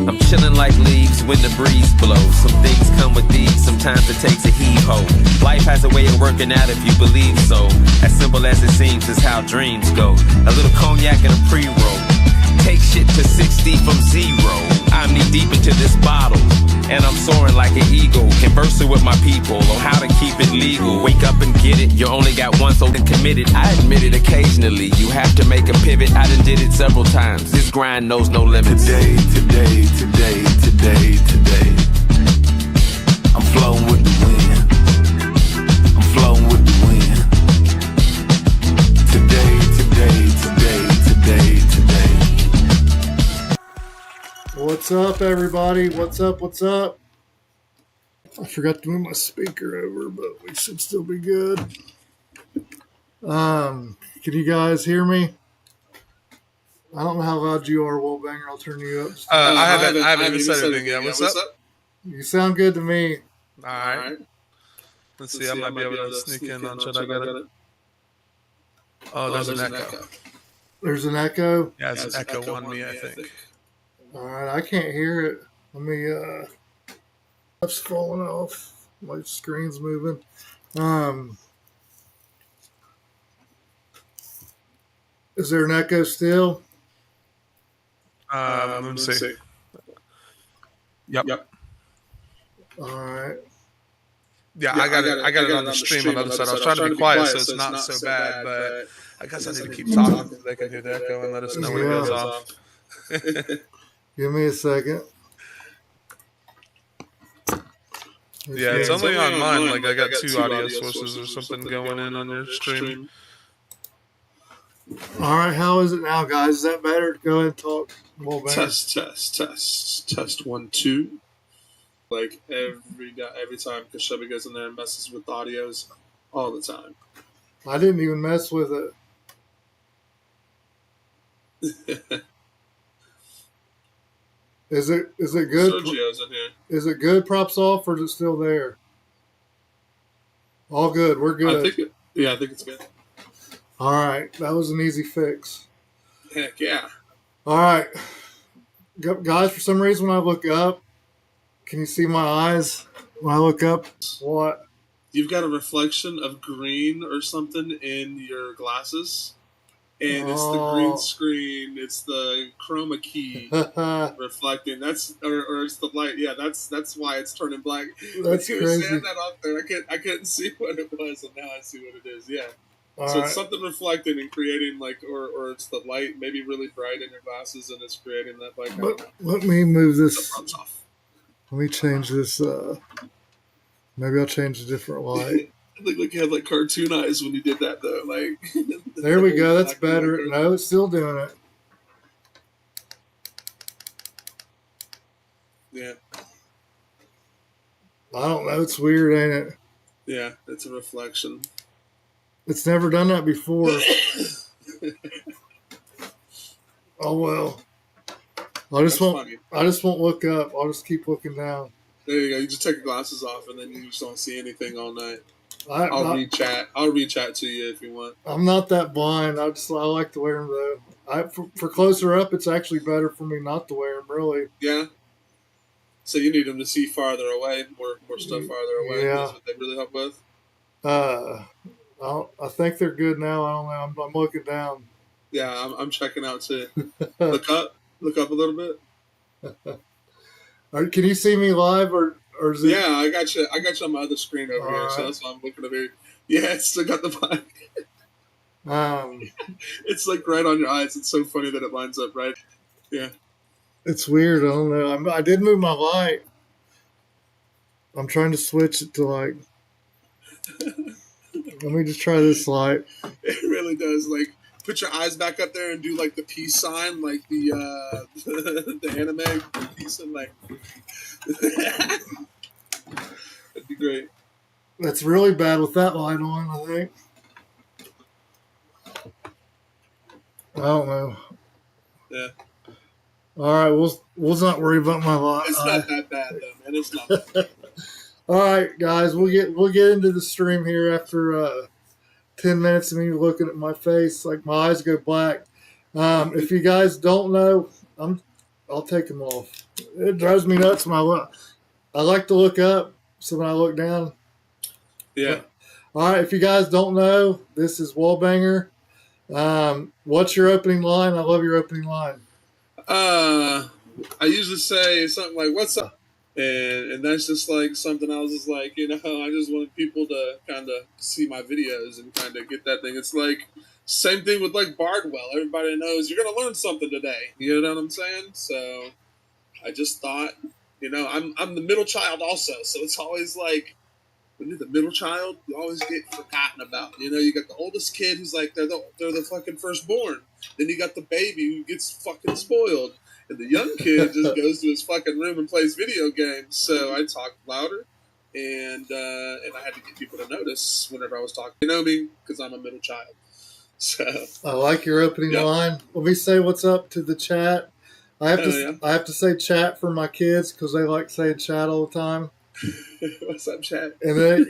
I'm chilling like leaves when the breeze blows. Some things come with these, sometimes it takes a heave-ho. Life has a way of working out if you believe so. As simple as it seems is how dreams go. A little cognac and a pre-roll. Take shit to 60 from 0. I'm knee deep into this bottle, and I'm soaring like an eagle, conversing with my people on how to keep it legal. Wake up and get it, you only got one, so then committed. I admit it occasionally, you have to make a pivot. I done did it several times, this grind knows no limits. Today, I'm flowing with the wind. I'm flowing with the wind. Today. What's up, everybody? What's up? I forgot to move my speaker over, but we should still be good. Can you guys hear me? I don't know how loud you are, Wolfbanger. I'll turn you up. I haven't even said anything yet. What's up? You sound good to me. All right. Let's see. I might be able to sneak in on should I get it? Oh, there's an echo. There's an echo? Yeah, it's an echo on me, I think. All right, I can't hear it. Let me, stuff's falling off. My screen's moving. Is there an echo still? Let me see. Yep. All right. Yeah, I got it on the stream on the other side. I was trying to be quiet so it's not so bad, but I guess I need to keep talking so they can hear the echo and let us know when it goes off. Give me a second. Yeah, it's only on mine. Like I got two audio sources or something going in on your stream. All right, how is it now, guys? Is that better? Go ahead and talk. Test 1 2. Like every time, because Shelby goes in there and messes with audios all the time. I didn't even mess with it. Is it good? Sergio's in here. Is it good? Props off, or is it still there? All good. We're good. I think it's good. All right, that was an easy fix. Heck yeah! All right, guys. For some reason, when I look up, can you see my eyes? When I look up, what? You've got a reflection of green or something in your glasses. And it's the green screen. It's the chroma key reflecting. That's or it's the light. Yeah, that's why it's turning black. That's you crazy. were saying that up there. I couldn't see what it was, and now I see what it is. Yeah. All so right. It's something reflecting and creating or it's the light maybe really bright in your glasses, and it's creating that black. Let me move this. Off. Let me change this. Maybe I'll change a different light. I look like you had like cartoon eyes when you did that though. Like there we go. That's better. No, it's still doing it. Yeah. I don't know. It's weird, ain't it? Yeah, it's a reflection. It's never done that before. Oh well. I just won't look up. I'll just keep looking down. There you go. You just take your glasses off and then you just don't see anything all night. I'll read chat to you if you want. I'm not that blind. I like to wear them though. For closer up, it's actually better for me not to wear them. Really. Yeah. So you need them to see farther away, more stuff farther away. Yeah. That's what they really help with. I think they're good now. I don't know. I'm looking down. Yeah, I'm checking out too. Look up a little bit. Can you see me live or is it? Yeah, I got you on my other screen over here, so that's why I'm looking over here. Yeah, it's still got the mic. It's like right on your eyes. It's so funny that it lines up right. Yeah. It's weird. I don't know. I did move my light. I'm trying to switch it to like. Let me just try this light. It really does. Like, put your eyes back up there and do like the peace sign, like the the anime peace sign, like. That'd be great. That's really bad with that light on, I think. I don't know. Yeah. All right, we'll not worry about my light. It's not that bad though, man. It's not that bad. All right, guys, we'll get into the stream here after 10 minutes of me looking at my face, like my eyes go black. If you guys don't know, I'll take them off. It drives me nuts when I look. I like to look up, so when I look down. Yeah. All right, if you guys don't know, this is Wallbanger. What's your opening line? I love your opening line. I usually say something like, "What's up?" And that's just like something I was just like, I just wanted people to kind of see my videos and kind of get that thing. It's like same thing with like Bardwell. Everybody knows you're gonna learn something today. You know what I'm saying? So I just thought, I'm the middle child also, so it's always like when you're the middle child, you always get forgotten about. You got the oldest kid who's like they're the fucking firstborn. Then you got the baby who gets fucking spoiled. And the young kid just goes to his fucking room and plays video games. So I talked louder, and I had to get people to notice whenever I was talking. You know me, because I'm a middle child. So I like your opening line. Let me say what's up to the chat. I have to say chat for my kids because they like saying chat all the time. What's up, chat? And then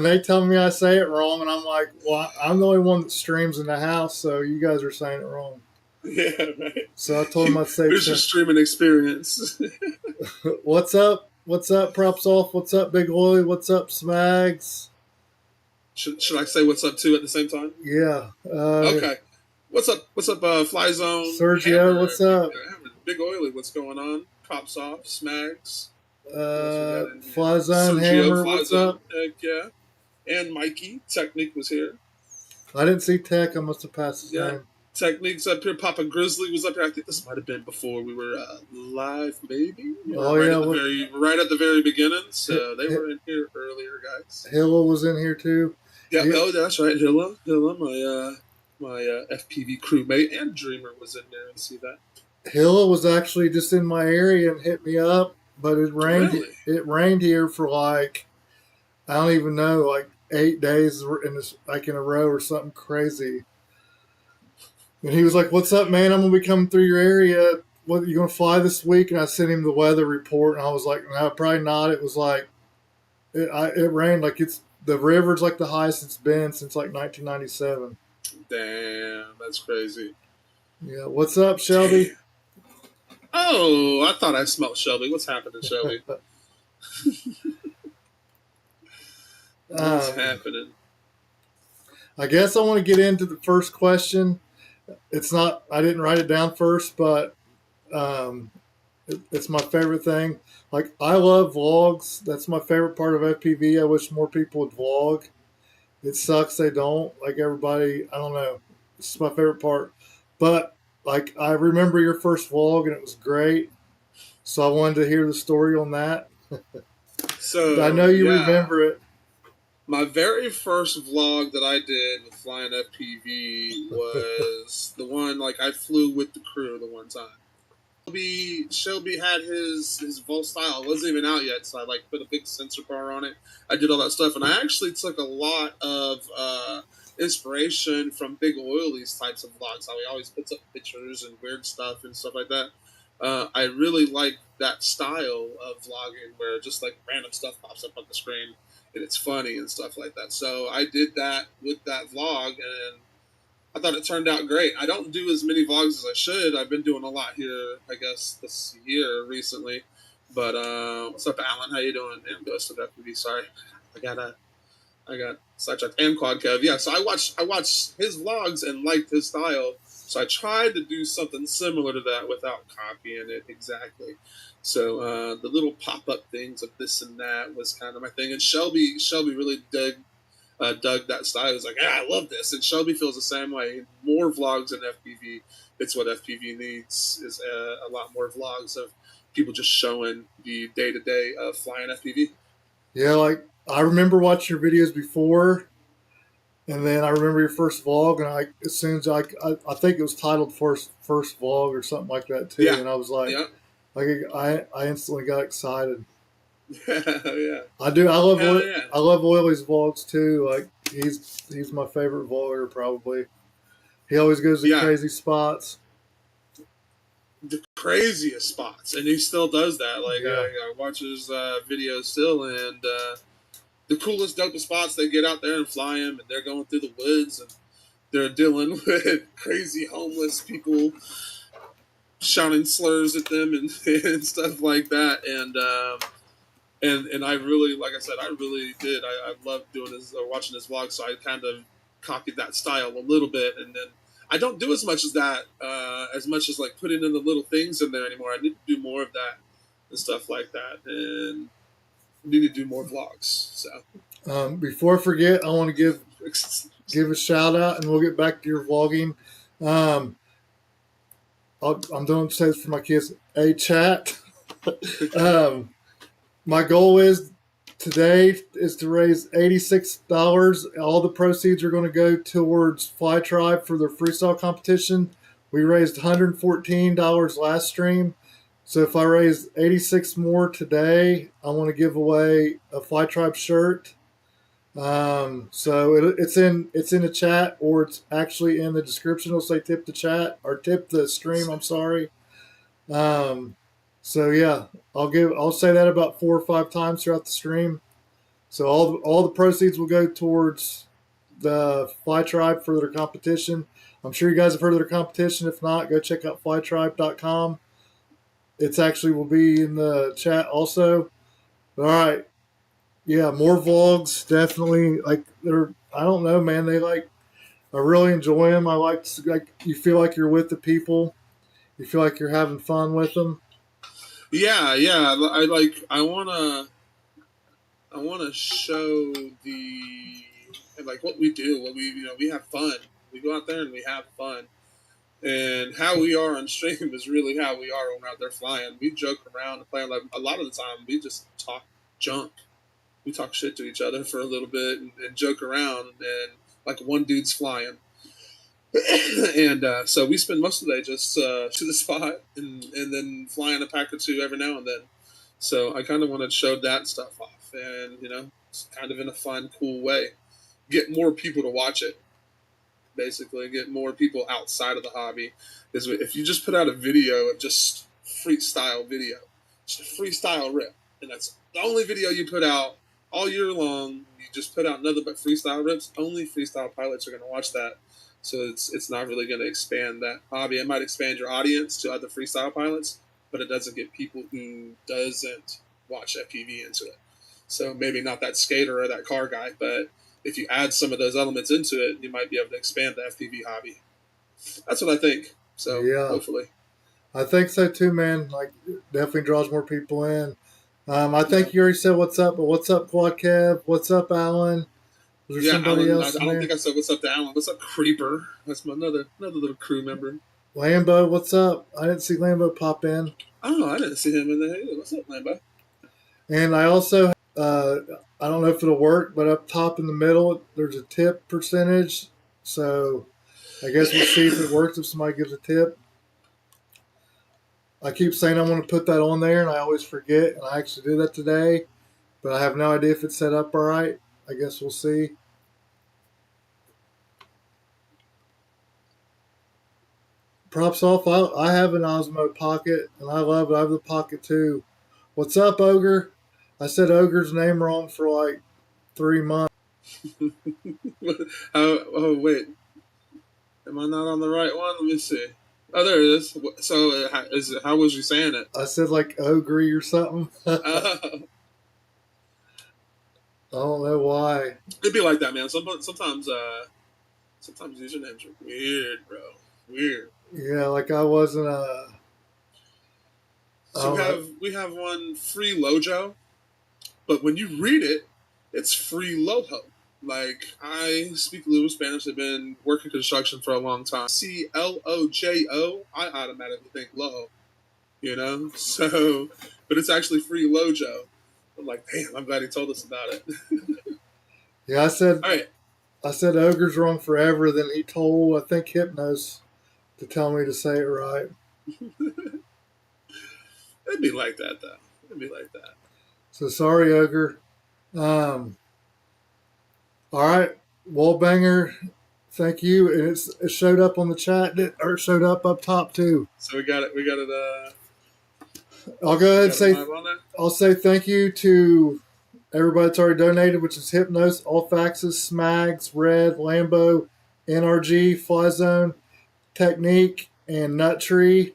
they tell me I say it wrong, and I'm like, well, I'm the only one that streams in the house, so you guys are saying it wrong. Yeah, right. So I told him I'd say here's your streaming experience. What's up? What's up, Props Off? What's up, Big Oily? What's up, Smags? Should I say what's up too at the same time? Yeah. Okay. What's up? What's up, Fly Zone? Sergio, Hammer, what's up? Big Oily, what's going on? Props Off, Smags. Fly Zone, Hammer, what's up? Heck yeah. And Mikey, Technique was here. I didn't see Tech. I must have passed his name. Technique's up here. Papa Grizzly was up here. I think this might have been before we were live, maybe. Right at the very beginning. So they were in here earlier, guys. Hilla was in here too. Yeah. Oh, that's right. Hilla, my FPV crewmate and Dreamer was in there. And see that. Hilla was actually just in my area and hit me up, but it rained. Really? It rained here for like I don't even know, like 8 days in a row or something crazy. And he was like, "What's up, man? I'm gonna be coming through your area. What, you gonna fly this week?" And I sent him the weather report, and I was like, "No, probably not." It was like it rained like the river's like the highest it's been since like 1997. Damn, that's crazy. Yeah, what's up, Shelby? Damn. Oh, I thought I smelled Shelby. What's happening, Shelby? What's happening? I guess I want to get into the first question. It's not. I didn't write it down first, but it's my favorite thing. Like I love vlogs. That's my favorite part of FPV. I wish more people would vlog. It sucks they don't. Like everybody, I don't know. It's my favorite part. But like I remember your first vlog and it was great. So I wanted to hear the story on that. So I know you remember it. My very first vlog that I did with flying FPV was the one, like, I flew with the crew the one time. Shelby had his Vol style. It wasn't even out yet, so I, like, put a big sensor bar on it. I did all that stuff, and I actually took a lot of inspiration from Big Oily's types of vlogs, how he always puts up pictures and weird stuff and stuff like that. I really like that style of vlogging where just, like, random stuff pops up on the screen. And it's funny and stuff like that. So I did that with that vlog, and I thought it turned out great. I don't do as many vlogs as I should. I've been doing a lot here, I guess, this year recently. But what's up, Alan? How you doing? And Ghost of FPV. Sorry, I got sidetracked. And Quad Kev. Yeah, so I watched his vlogs and liked his style. So I tried to do something similar to that without copying it exactly. So the little pop-up things of this and that was kind of my thing. And Shelby really dug that style. He was like, "Yeah, I love this." And Shelby feels the same way. More vlogs in FPV. It's what FPV needs, is a lot more vlogs of people just showing the day-to-day of flying FPV. Yeah, like I remember watching your videos before, and then I remember your first vlog, and as soon as I think it was titled first vlog or something like that too. Yeah. And I was like, yeah. Like I instantly got excited. Yeah, I do. I love Oily's vlogs too. Like he's my favorite vlogger probably. He always goes to crazy spots. The craziest spots, and he still does that. Like I watch his videos still, and the coolest, dopest spots. They get out there and fly him, and they're going through the woods, and they're dealing with crazy homeless people. shouting slurs at them and stuff like that. And I really, like I said, I really did. I loved doing his or watching his vlog, so I kind of copied that style a little bit, and then I don't do as much as that, as much as like putting in the little things in there anymore. I need to do more of that and stuff like that, and need to do more vlogs. So before I forget, I want to give a shout out, and we'll get back to your vlogging. I'm doing this for my kids. A chat. My goal is today is to raise $86. All the proceeds are going to go towards Fly Tribe for their freestyle competition. We raised $114 last stream. So if I raise 86 more today, I want to give away a Fly Tribe shirt. So it's in the chat, or it's actually in the description. It'll say tip the chat or tip the stream. I'm sorry. So yeah, I'll say that about 4 or 5 times throughout the stream. So all the proceeds will go towards the Fly Tribe for their competition. I'm sure you guys have heard of their competition. If not, go check out flytribe.com. It's actually will be in the chat also. All right. Yeah, more vlogs, definitely. Like I don't know, man. I really enjoy them. I like you feel like you're with the people. You feel like you're having fun with them. Yeah. I wanna show what we do. We have fun. We go out there and we have fun. And how we are on stream is really how we are when we're out there flying. We joke around and play. Like a lot of the time, we just talk junk. We talk shit to each other for a little bit and joke around. And like one dude's flying, and so we spend most of the day just to the spot and then flying a pack or two every now and then. So I kind of want to show that stuff off, and it's kind of in a fun, cool way. Get more people to watch it. Basically, get more people outside of the hobby. Because if you just put out a video of just freestyle video, just a freestyle rip, and that's the only video you put out all year long, you just put out nothing but freestyle rips, only freestyle pilots are going to watch that. So it's not really going to expand that hobby. It might expand your audience to other freestyle pilots, but it doesn't get people who doesn't watch FPV into it. So maybe not that skater or that car guy, but if you add some of those elements into it, you might be able to expand the FPV hobby. That's what I think. So yeah, hopefully. I think so too, man. Like, it definitely draws more people in. I think you already said what's up, but what's up, Quad Kev? What's up, Alan? Was there somebody Alan, else? I don't think I said what's up to Alan. What's up, Creeper? That's my another little crew member. Lambo, what's up? I didn't see Lambo pop in. Oh, I didn't see him in there either. What's up, Lambo? And I also, I don't know if it'll work, but up top in the middle, there's a tip percentage. So I guess we'll see if it works if somebody gives a tip. I keep saying I want to put that on there, and I always forget, and I actually did that today, but I have no idea if it's set up all right. I guess we'll see. Props off. I have an Osmo Pocket, and I love it. I have the Pocket too. What's up, Ogre? I said Ogre's name wrong for like 3 months. Oh, wait. Am I not on the right one? Let me see. Oh, there it is. So, how was you saying it? I said like Ogre or something. I don't know why. It'd be like that, man. Sometimes usernames are weird, bro. Weird. Yeah, like I wasn't So we have one free Lojo, but when you read it, it's free Lojo. Like, I speak a little Spanish. I've been working construction for a long time. CLOJO, I automatically think Lojo, So, but it's actually free Lojo. I'm like, damn, I'm glad he told us about it. Yeah, I said. All right. I said Ogre's wrong forever. Then he told, I think, Hypnos to tell me to say it right. It'd be like that, though. It'd be like that. So sorry, Ogre. All right, Wallbanger, thank you. And it showed up on the chat, or it showed up top too. So we got it. I'll go ahead and say, I'll say thank you to everybody that's already donated, which is Hypnos, Allfaxes, Smags, Red, Lambo, NRG, Fly Zone, Technique, and Nut Tree.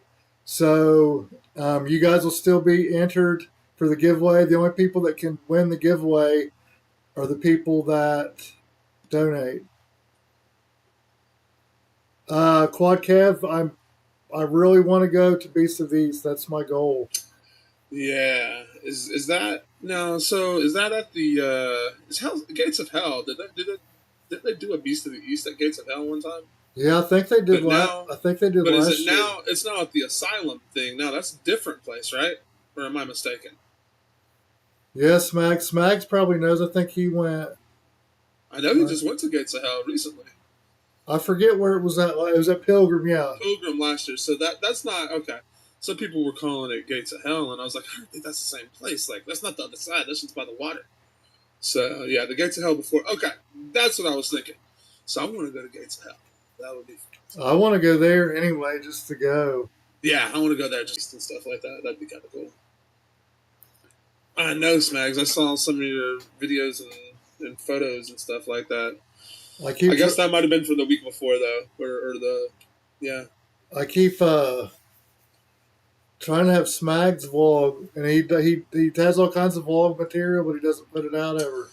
So you guys will still be entered for the giveaway. The only people that can win the giveaway are the people that donate. Quad Kev, I really want to go to Beast of the East. That's my goal. Yeah, is that no? So is that at the is Hell Gates of Hell? Did they do a Beast of the East at Gates of Hell one time? Yeah, I think they did. But now, I think they did but is last it year. now? It's not at the Asylum thing. No, that's a different place, right? Or am I mistaken? Yeah, Smags probably knows. I think he went. I know he just went to Gates of Hell recently. I forget where it was at. It was at Pilgrim, yeah. Pilgrim last year. So that's not okay. Some people were calling it Gates of Hell, and I was like, I don't think that's the same place. Like, that's not the other side. That's just by the water. So yeah, the Gates of Hell before. Okay, that's what I was thinking. So I want to go to Gates of Hell. That would be fun. I want to go there anyway, just to go. Yeah, I want to go there just and stuff like that. That'd be kind of cool. I know, Smags. I saw some of your videos and photos and stuff like that. I guess that might have been from the week before, though, or the yeah. I keep trying to have Smags vlog, and he has all kinds of vlog material, but he doesn't put it out ever.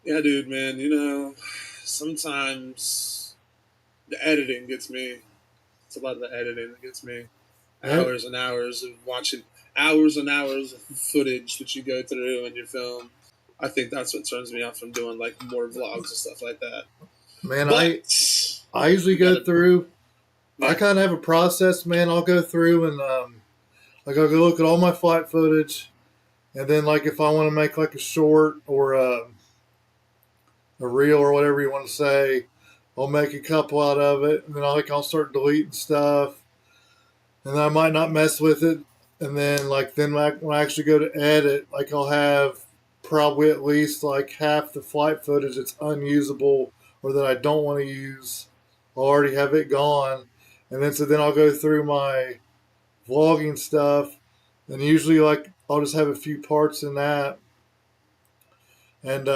Yeah, dude, man. You know, sometimes the editing gets me. It's a lot of the editing that gets me. Hours and hours of watching, hours and hours of footage that you go through and you film. I think that's what turns me off from doing like more vlogs and stuff like that. Man, I usually go through. Yeah. I kind of have a process, man. I'll go through and like I'll go look at all my flight footage, and then like if I want to make like a short or a reel or whatever you want to say, I'll make a couple out of it, and then I'll start deleting stuff, and then I might not mess with it, and then when I actually go to edit, like I'll have probably at least like half the flight footage that's unusable or that I don't want to use. I'll already have it gone, and then I'll go through my vlogging stuff, and usually like I'll just have a few parts in that, and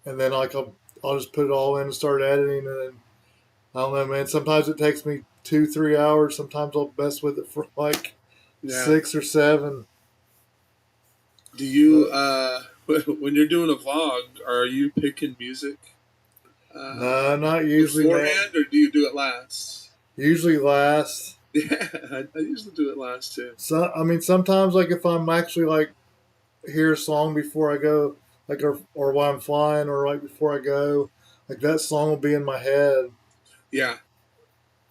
then like I'll just put it all in and start editing, and then, I don't know, man. Sometimes it takes me 2-3 hours. Sometimes I'll mess with it for like 6 or 7. Do you when you're doing a vlog, are you picking music? No, not usually. Beforehand, or do you do it last? Usually last. Yeah, I usually do it last too. So I mean, sometimes like if I'm actually like hear a song before I go, like or while I'm flying, or right before I go, like that song will be in my head. Yeah.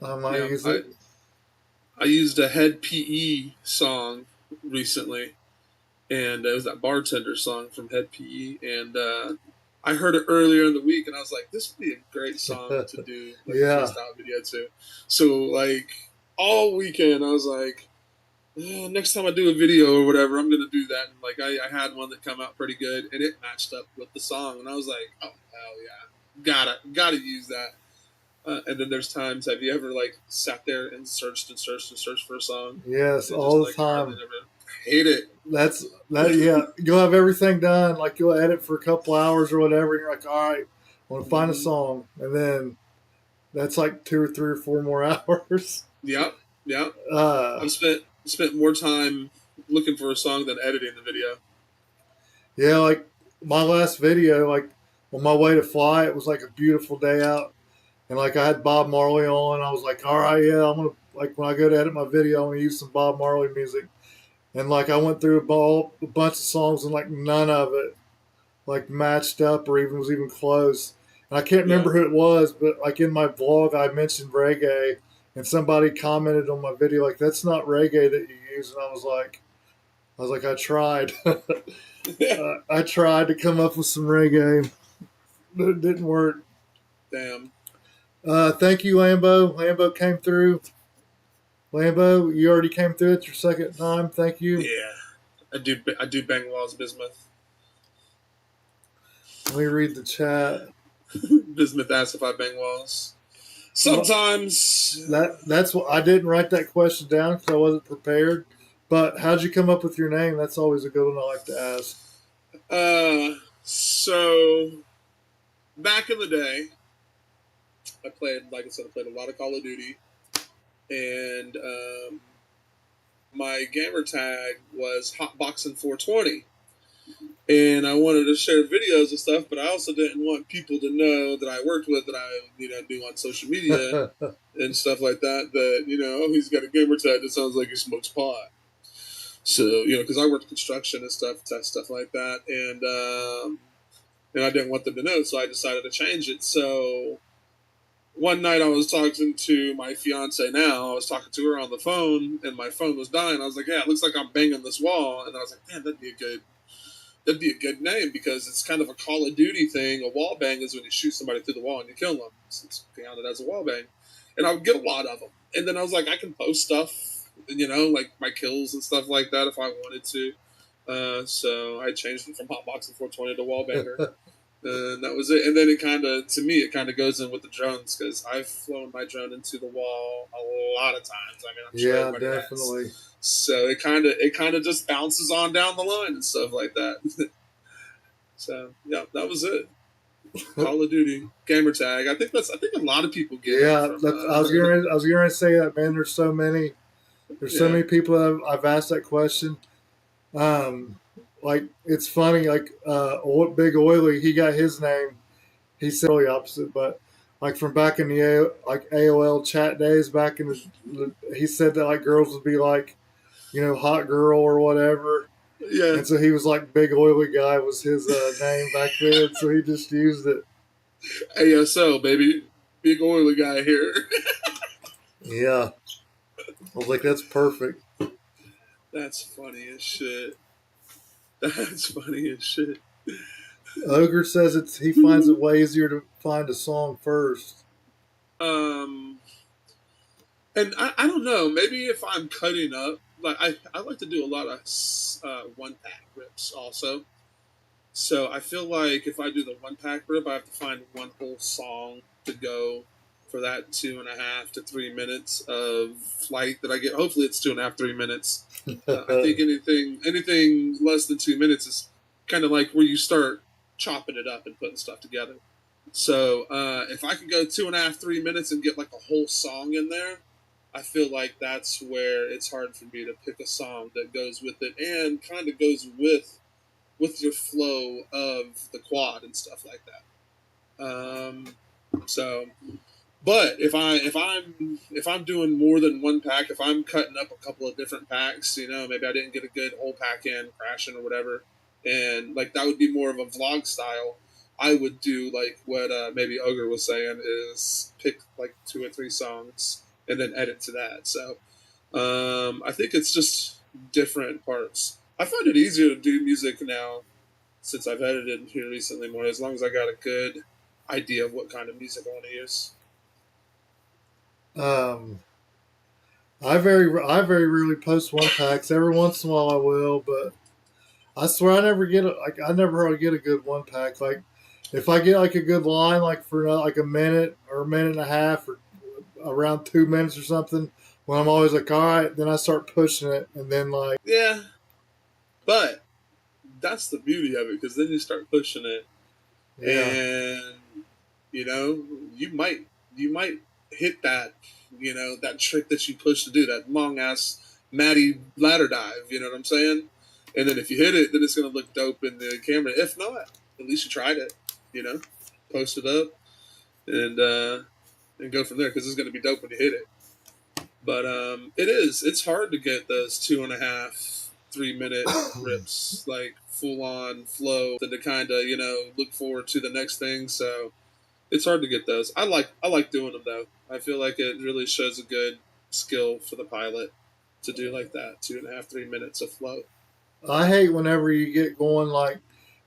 I might use it. I used a Head PE song recently, and it was that bartender song from Head PE, and I heard it earlier in the week, and I was like, this would be a great song to do like a freestyle video to. So like all weekend, I was like, next time I do a video or whatever, I'm gonna do that. And like I had one that come out pretty good, and it matched up with the song, and I was like, oh hell yeah, gotta use that. And then there's times, have you ever like sat there and searched for a song? Yes, all the time. Hate it. That's yeah. You'll have everything done, like you'll edit for a couple hours or whatever, and you're like, all right, I want to find a song, and then that's like 2 or 3 or 4 more hours. Yep. I've spent more time looking for a song than editing the video. Yeah, like my last video, like on my way to fly, it was like a beautiful day out. And like I had Bob Marley on, I was like, all right, yeah, I'm gonna, like when I go to edit my video, I'm gonna use some Bob Marley music. And like I went through a bunch of songs, and like none of it like matched up or was even close. And I can't remember who it was, but like in my vlog, I mentioned reggae, and somebody commented on my video like, that's not reggae that you use. And I was like, I tried. I tried to come up with some reggae, but it didn't work. Damn. Thank you, Lambo. Lambo came through. Lambo, you already came through. It's your second time. Thank you. Yeah, I do bang walls, Bismuth. Let me read the chat. Bismuth asks if I bang walls. Sometimes. That's what I didn't write that question down because I wasn't prepared. But how'd you come up with your name? That's always a good one I like to ask. So back in the day, I played a lot of Call of Duty, and my gamer tag was Hotboxing420. And I wanted to share videos and stuff, but I also didn't want people to know that I worked with, that I, do on social media and stuff like that, oh, he's got a gamer tag that sounds like he smokes pot. So, because I worked construction and stuff like that. And I didn't want them to know, so I decided to change it. So one night I was talking to my fiance now. I was talking to her on the phone, and my phone was dying. I was like, yeah, it looks like I'm banging this wall. And then I was like, man, that'd be a good name, because it's kind of a Call of Duty thing. A wall bang is when you shoot somebody through the wall and you kill them. So it's counted as a wall bang. And I would get a lot of them. And then I was like, I can post stuff, like my kills and stuff like that if I wanted to. So I changed it from Hotboxing420 to Wallbanger. And that was it. And then it kind of goes in with the drones, because I've flown my drone into the wall a lot of times. I mean, I'm sure everybody definitely. has. So it kind of just bounces on down the line and stuff like that. So yeah, that was it. Call of Duty gamer tag. I think a lot of people get. Yeah, it from, I was gonna say that, man. There's so many many people that I've asked that question. Like, it's funny. Like, Big Oily, he got his name. He said totally opposite, but like from back in the AOL chat days, back in he said that like girls would be like, hot girl or whatever. Yeah. And so he was like, Big Oily Guy was his name back then, so he just used it. ASL, baby. Big Oily Guy here. Yeah. I was like, that's perfect. That's funny as shit. That's funny as shit. Ogre says he finds it way easier to find a song first. And I don't know. Maybe if I'm cutting up, like I like to do a lot of one-pack rips also. So I feel like if I do the one-pack rip, I have to find one whole song to go for that 2.5 to 3 minutes of flight that I get. Hopefully it's 2.5, 3 minutes. I think anything less than 2 minutes is kind of like where you start chopping it up and putting stuff together. So if I can go 2.5, 3 minutes and get like a whole song in there, I feel like that's where it's hard for me to pick a song that goes with it and kind of goes with your flow of the quad and stuff like that. But if I'm doing more than one pack, if I'm cutting up a couple of different packs, maybe I didn't get a good whole pack in, crashing or whatever, and like that would be more of a vlog style. I would do like what maybe Ogre was saying, is pick like 2 or 3 songs and then edit to that. So I think it's just different parts. I find it easier to do music now since I've edited here recently more, as long as I got a good idea of what kind of music I want to use. I very rarely post one packs. Every once in a while I will, but I swear I never really get a good one pack. Like, if I get like a good line, like for like a minute or a minute and a half or around 2 minutes or something, when I'm always like, all right, then I start pushing it, and then like, yeah, but that's the beauty of it, because then you start pushing it, and you might hit that, that trick that you push to do, that long ass Matty ladder dive. You know what I'm saying? And then if you hit it, then it's gonna look dope in the camera. If not, at least you tried it. Post it up and go from there, because it's gonna be dope when you hit it. But it's hard to get those 2.5, 3 minute rips, like full on flow, and to kind of look forward to the next thing. So it's hard to get those. I like doing them though. I feel like it really shows a good skill for the pilot to do like that 2.5, 3 minutes of flow. I hate whenever you get going like,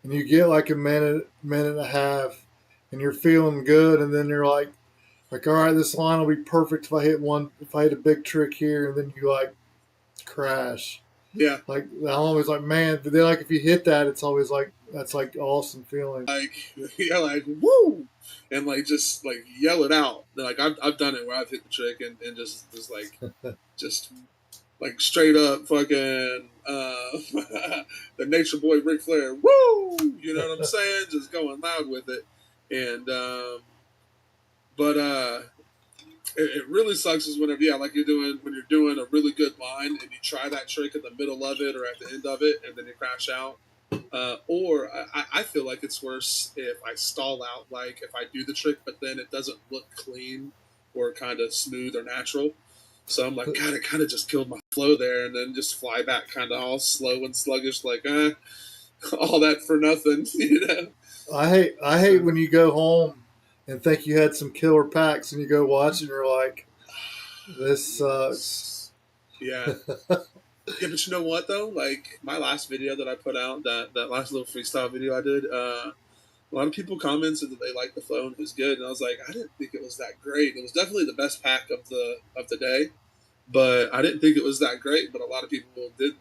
and you get like a minute and a half, and you're feeling good, and then you're like, all right, this line will be perfect if I hit a big trick here, and then you like crash. Yeah. Like, I'm always like, man, but then like if you hit that, it's always like, that's like awesome feeling. Like, like woo, and like just like yell it out. Like I've done it where I've hit the trick and just like just like straight up fucking the Nature Boy Ric Flair, woo, you know what I'm saying? Just going loud with it. And but it really sucks is whenever like when you're doing a really good line and you try that trick in the middle of it or at the end of it and then you crash out. Or I feel like it's worse if I stall out, like if I do the trick but then it doesn't look clean or kind of smooth or natural. So I'm like, God, it kind of just killed my flow there, and then just fly back kind of all slow and sluggish, like, all that for nothing, you know. I hate when you go home and think you had some killer packs and you go watch and you're like, this sucks. Yeah. Yeah, but you know what though? Like my last video that I put out, that last little freestyle video I did, a lot of people commented that they liked the flow and it was good, and I was like, I didn't think it was that great. It was definitely the best pack of the day, but I didn't think it was that great. But a lot of people did,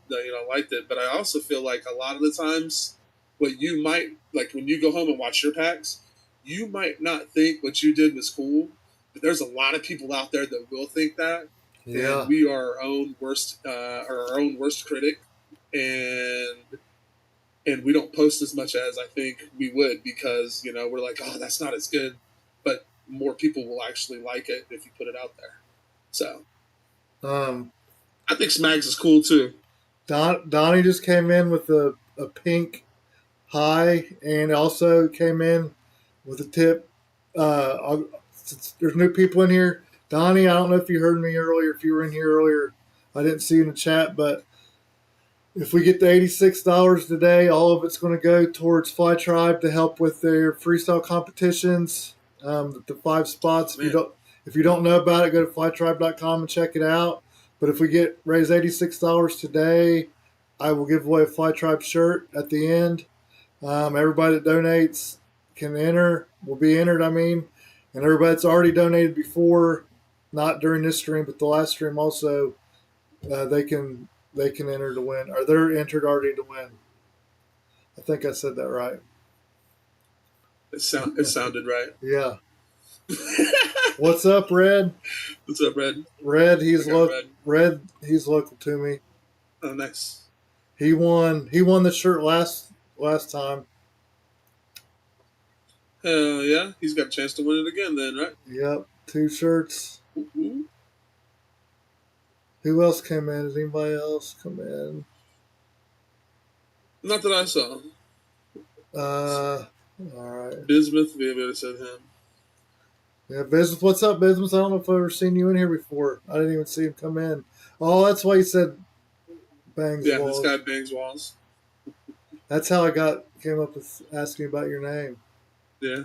liked it. But I also feel like a lot of the times, what you might like when you go home and watch your packs, you might not think what you did was cool, but there's a lot of people out there that will think that. Yeah. And we are our own worst critic, and we don't post as much as I think we would because we're like, oh, that's not as good, but more people will actually like it if you put it out there. So, I think Smags is cool too. Donnie just came in with a pink high, and also came in with a tip. There's new people in here. Donnie, I don't know if you heard me earlier. If you were in here earlier, I didn't see you in the chat, but if we get to $86 today, all of it's going to go towards Fly Tribe to help with their freestyle competitions. The 5 spots. If you don't know about it, go to flytribe.com and check it out. But if we raise $86 today, I will give away a Fly Tribe shirt at the end. Everybody that donates will be entered. And everybody that's already donated before, not during this stream, but the last stream also, they can enter to win, or they're entered already to win. I think I said that right. It sounded right. Yeah. What's up, Red? What's up, Red? Red, he's local to me. Oh, nice. He won the shirt last time. Hell yeah, he's got a chance to win it again then, right? Yep, 2 shirts. Mm-hmm. Who else came in? Did anybody else come in? Not that I saw. All right. Bismuth, we have said him. Yeah, Bismuth. What's up, Bismuth? I don't know if I've ever seen you in here before. I didn't even see him come in. Oh, that's why you said bangs walls. Yeah, this guy bangs walls. That's how I came up with asking about your name. Yeah.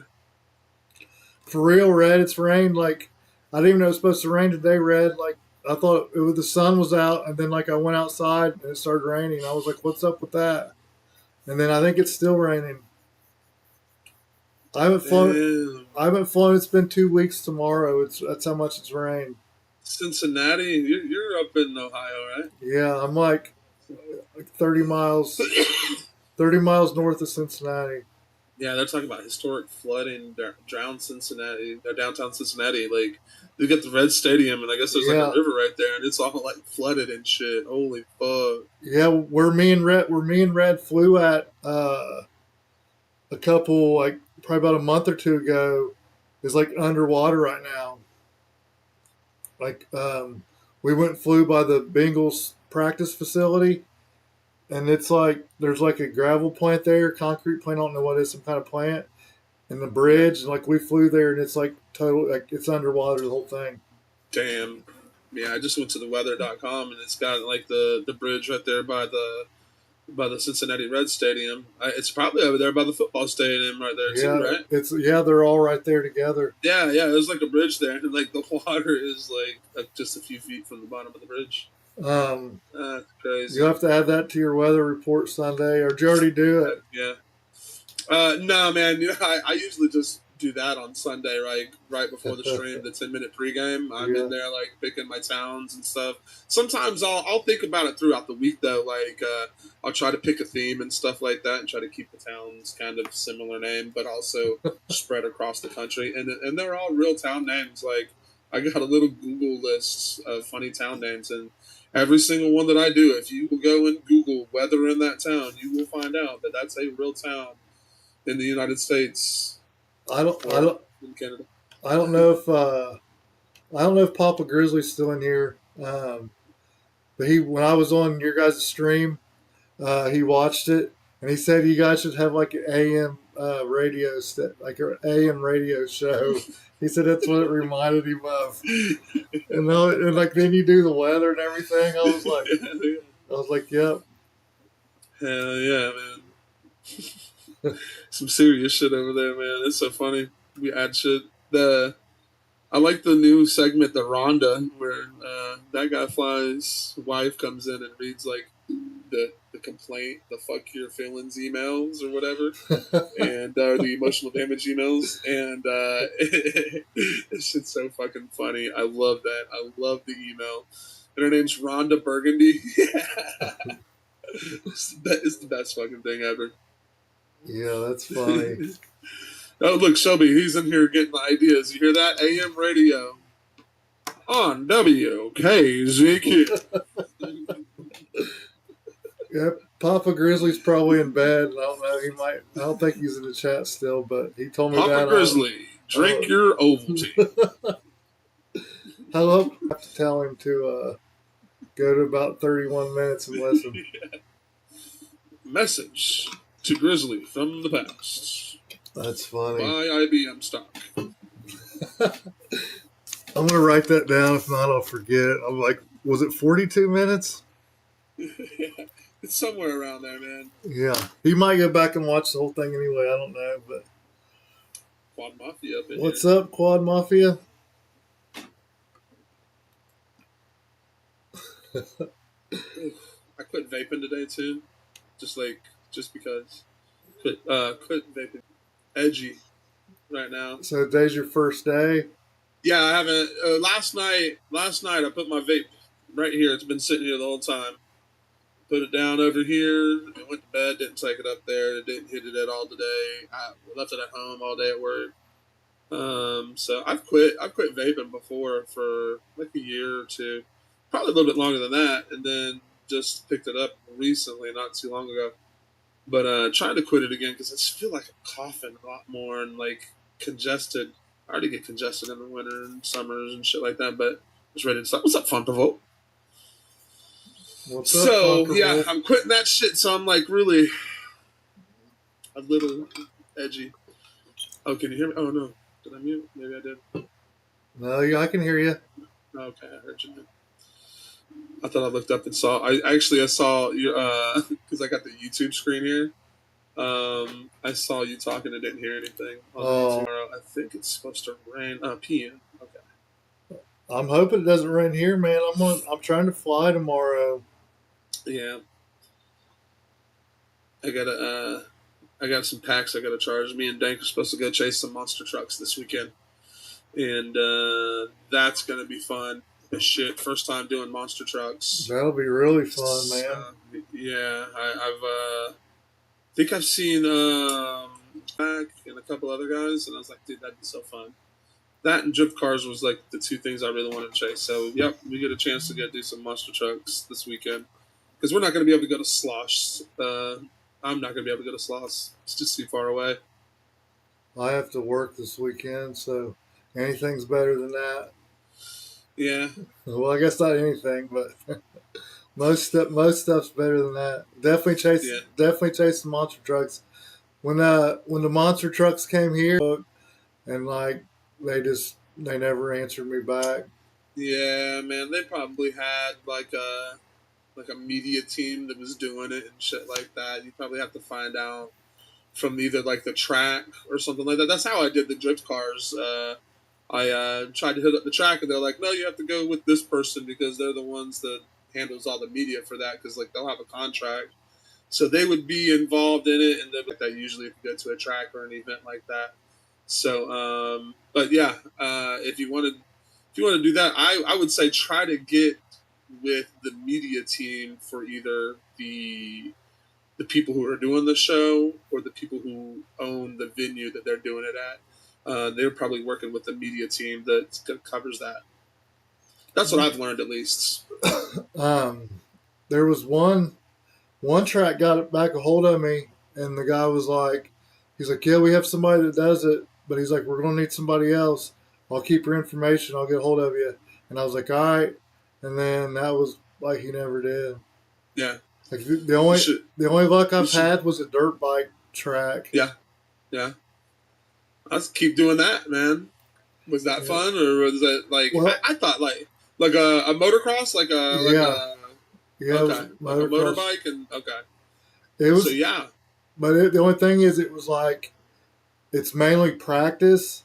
For real, Red, it's rained. Like, I didn't even know it was supposed to rain today, Red. Like, I thought the sun was out, and then, like, I went outside, and it started raining. I was like, what's up with that? And then I think it's still raining. I haven't flown. It's been 2 weeks tomorrow. That's how much it's rained. Cincinnati, you're up in Ohio, right? Yeah, I'm like 30 miles north of Cincinnati. Yeah, they're talking about historic flooding, drowned Cincinnati, downtown Cincinnati. Like, they got the Red Stadium, and I guess there's like a river right there, and it's all like flooded and shit. Holy fuck! Yeah, where me and Red flew at a couple, like probably about a month or two ago, is like underwater right now. Like, we flew by the Bengals practice facility. And it's like, there's like a gravel plant there, concrete plant, I don't know what it is, some kind of plant. And the bridge, and like we flew there, and it's like total, like it's underwater, the whole thing. Damn. Yeah, I just went to the weather.com, and it's got like the bridge right there by the Cincinnati Red Stadium. It's probably over there by the football stadium right there too, right? They're all right there together. Yeah, there's like a bridge there, and like the water is like just a few feet from the bottom of the bridge. That's crazy. You have to add that to your weather report Sunday, or did you already do it? Yeah. No, man. I usually just do that on Sunday, right before the stream, the 10-minute pregame. I'm in there like picking my towns and stuff. Sometimes I'll think about it throughout the week though. Like I'll try to pick a theme and stuff like that, and try to keep the towns kind of similar name, but also spread across the country. And they're all real town names. Like I got a little Google list of funny town names, and every single one that I do, if you will go and Google weather in that town, you will find out that that's a real town in the United States. In Canada. I don't know I don't know if Papa Grizzly's still in here, but when I was on your guys' stream, he watched it and he said you guys should have like an AM like an AM radio show. He said that's what it reminded him of. And like then you do the weather and everything. I was like, yep. Hell yeah, man. Some serious shit over there, man. It's so funny. We add shit. I like the new segment, the Rhonda, where that guy fly's wife comes in and reads like the complaint, the fuck your feelings emails or whatever, and the emotional damage emails, and it's shit's so fucking funny. I love that. I love the email. And her name's Rhonda Burgundy. It's the best fucking thing ever. Yeah, that's funny. Oh, look, Shelby, he's in here getting ideas. You hear that? AM radio on WKZQ. Yep, Papa Grizzly's probably in bed. I don't know. I don't think he's in the chat still, but he told me Papa that. Papa Grizzly, drink your Ovaltine. Hello. I have to tell him to go to about 31 minutes and listen. Yeah. Message to Grizzly from the past. That's funny. Buy IBM stock. I'm going to write that down. If not, I'll forget. I'm like, was it 42 minutes? Yeah, it's somewhere around there, man. Yeah. He might go back and watch the whole thing anyway. I don't know. But Quad Mafia up in what's here. up, Quad Mafia? I quit vaping today, too. Just because. Quit vaping. Edgy right now. So today's your first day? Yeah, I haven't. Last night I put my vape right here. It's been sitting here the whole time. Put it down over here. I went to bed. Didn't take it up there. Didn't hit it at all today. I left it at home all day at work. So I've quit vaping before for like a year or two, probably a little bit longer than that, and then just picked it up recently, not too long ago. But trying to quit it again because I just feel like I'm coughing a lot more and like congested. I already get congested in the winter and summers and shit like that, but just ready to stop. What's up, Funtervolt? What's up, So, Funtervolt? yeah, I'm quitting that shit, so I'm like really a little edgy. Oh, can you hear me? Oh, no. Did I mute? Maybe I did. No, yeah, I can hear you. Okay, I heard you. I thought I looked up and saw. I saw your because I got the YouTube screen here. I saw you talking and didn't hear anything on tomorrow. I think it's supposed to rain. PM. Okay. I'm hoping it doesn't rain here, man. I'm trying to fly tomorrow. Yeah. I got some packs I gotta charge. Me and Dank are supposed to go chase some monster trucks this weekend, and that's gonna be fun. Shit, first time doing monster trucks. That'll be really fun, man. Yeah, I think I've seen Mac and a couple other guys, and I was like, dude, that'd be so fun. That and drift cars was like the two things I really wanted to chase. So, yep, we get a chance to go do some monster trucks this weekend because we're not going to be able to go to Slosh. I'm not going to be able to go to Slosh. It's just too far away. I have to work this weekend, so anything's better than that. Yeah. Well, I guess not anything, but most stuff's better than that. Definitely chase the monster trucks. When the monster trucks came here, and like they never answered me back. Yeah, man, they probably had like a media team that was doing it and shit like that. You probably have to find out from either like the track or something like that. That's how I did the drift cars. I tried to hit up the track, and they're like, no, you have to go with this person because they're the ones that handles all the media for that because like they'll have a contract. So they would be involved in it, and then like that usually if you go to a track or an event like that. So, but yeah, if you want to do that, I would say try to get with the media team for either the people who are doing the show or the people who own the venue that they're doing it at. They're probably working with the media team that covers that. That's what I've learned, at least. There was one track got back a hold of me, and the guy was like, he's like, yeah, we have somebody that does it, but he's like, we're going to need somebody else. I'll keep your information. I'll get a hold of you. And I was like, all right. And then that was like he never did. Yeah. Like the only luck I've had was a dirt bike track. Yeah. Yeah. Let's keep doing that, man. Was that fun, or was it like I thought like a motocross, like a okay, like a motorbike, and okay. It was so yeah. But the only thing is, it was like it's mainly practice.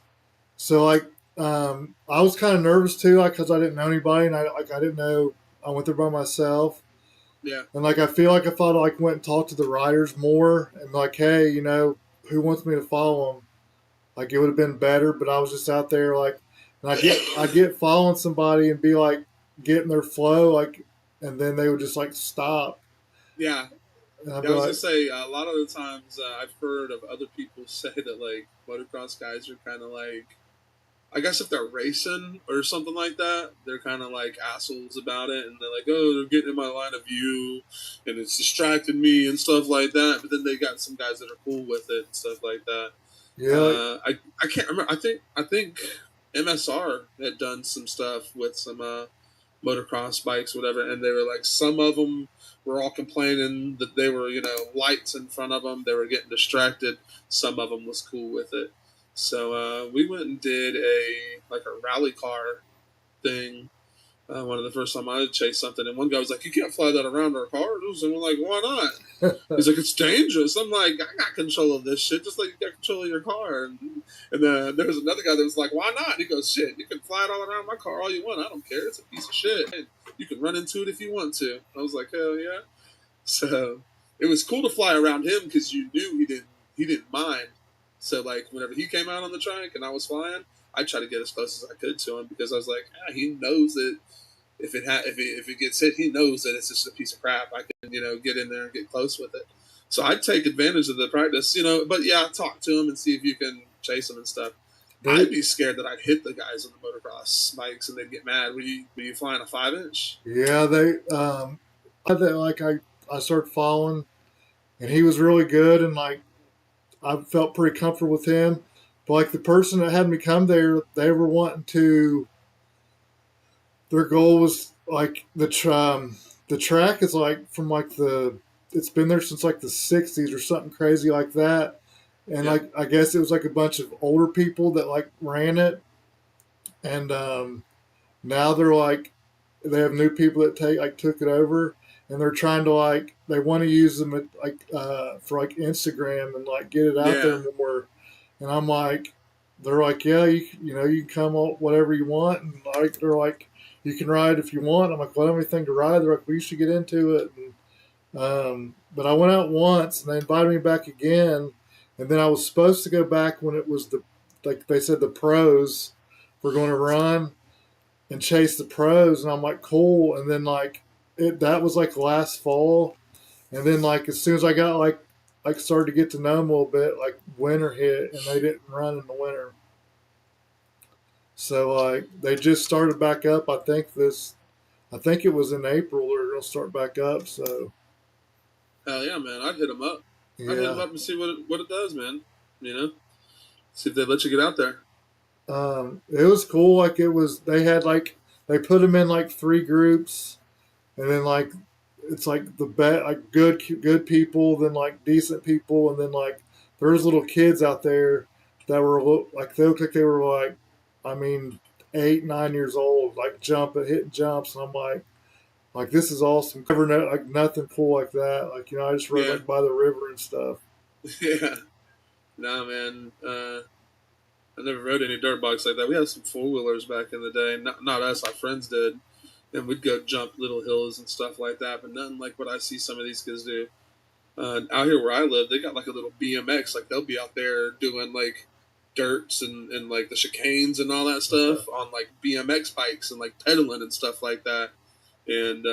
So like I was kind of nervous too, like because I didn't know anybody, and I didn't know. I went there by myself. Yeah. And like I feel like if I like went and talked to the riders more and like, hey, you know, who wants me to follow them? Like it would have been better, but I was just out there like, and I get following somebody and be like getting their flow, like, and then they would just like stop. Yeah. I was gonna say a lot of the times I've heard of other people say that like motocross guys are kind of like, I guess if they're racing or something like that, they're kind of like assholes about it, and they're like, oh, they're getting in my line of view, and it's distracting me and stuff like that. But then they got some guys that are cool with it and stuff like that. Yeah, I can't remember. I think MSR had done some stuff with some motocross bikes, whatever, and they were like, some of them were all complaining that they were, you know, lights in front of them, they were getting distracted. Some of them was cool with it. So we went and did a rally car thing. One of the first time I chased something, and one guy was like, "You can't fly that around our cars," and we're like, "Why not?" He's like, "It's dangerous." I'm like, "I got control of this shit, just like you got control of your car." And then there was another guy that was like, "Why not?" And he goes, "Shit, you can fly it all around my car all you want. I don't care. It's a piece of shit. You can run into it if you want to." I was like, "Hell yeah!" So it was cool to fly around him because you knew he didn't mind. So like whenever he came out on the track and I was flying, I tried to get as close as I could to him because I was like, he knows that if it gets hit, he knows that it's just a piece of crap. I can, you know, get in there and get close with it. So I'd take advantage of the practice, you know. But yeah, talk to him and see if you can chase him and stuff. I'd be scared that I'd hit the guys on the motocross bikes and they'd get mad. Were you flying a 5-inch? Yeah, I started following, and he was really good, and like I felt pretty comfortable with him. But like the person that had me come there, they were wanting to. Their goal was like the track is like from like it's been there since like the 60s or something crazy like that, and like I guess it was like a bunch of older people that like ran it, and now they're like they have new people that took it over, and they're trying to like they want to use them for like Instagram and like get it out there more, and I'm like, they're like, yeah, you know you can come whatever you want, and like they're like, you can ride if you want. I'm like, well, I don't have anything to ride. They're like, well, you should get into it. And, but I went out once, and they invited me back again, and then I was supposed to go back when it was like they said the pros were going to run and chase the pros, and I'm like, cool. And then like that was like last fall, and then like as soon as I got like started to get to know them a little bit, like winter hit, and they didn't run in the winter. So like they just started back up. I think it was in April they're gonna start back up. So hell yeah, man! I'd hit them up. Yeah. I'd hit them up and see what it does, man. You know, see if they let you get out there. It was cool. Like they had like they put them in like 3 groups, and then like it's like like good people, then like decent people, and then like there was little kids out there that were like they looked like they were like, I mean, 8, 9 years old, like hitting jumps, and I'm like this is awesome. Never know like nothing cool like that. Like, you know, I just rode like by the river and stuff. Yeah. Nah, man. I never rode any dirt bikes like that. We had some 4-wheelers back in the day. Not us, our friends did. And we'd go jump little hills and stuff like that, but nothing like what I see some of these kids do. Out here where I live, they got like a little BMX. Like they'll be out there doing like dirts and like the chicanes and all that stuff on like BMX bikes and like pedaling and stuff like that. And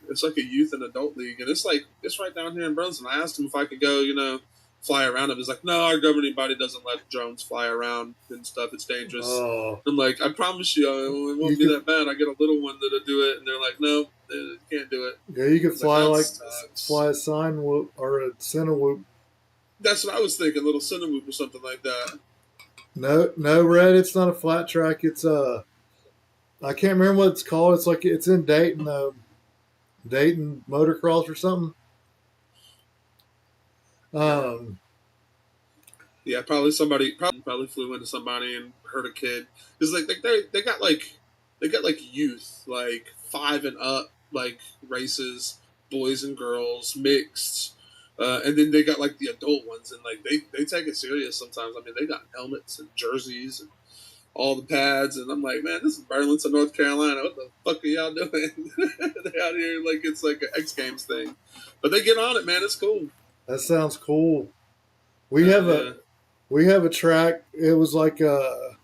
it's like a youth and adult league, and it's right down here in Burleson. I asked him if I could go, you know, fly around him. He's like, no, our governing body doesn't let drones fly around and stuff. It's dangerous. I'm like, I promise you, it won't be that bad. I get a little one that'll do it, and they're like, no, they can't do it. Yeah, you could fly a sine whoop or a center whoop. That's what I was thinking, a little center whoop or something like that. No, Red. It's not a flat track. It's I can't remember what it's called. It's like it's in Dayton, Dayton motocross or something. Yeah, probably somebody probably flew into somebody and hurt a kid. It's like they got like youth, like 5 and up, like races, boys and girls mixed, and then they got like the adult ones, and like they take it serious sometimes. I mean, they got helmets and jerseys and all the pads, and I'm like, man, this is Burlington, North Carolina. What the fuck are y'all doing? They out here like it's like an X Games thing, but they get on it, man. It's cool. That sounds cool. We have a track. It was like a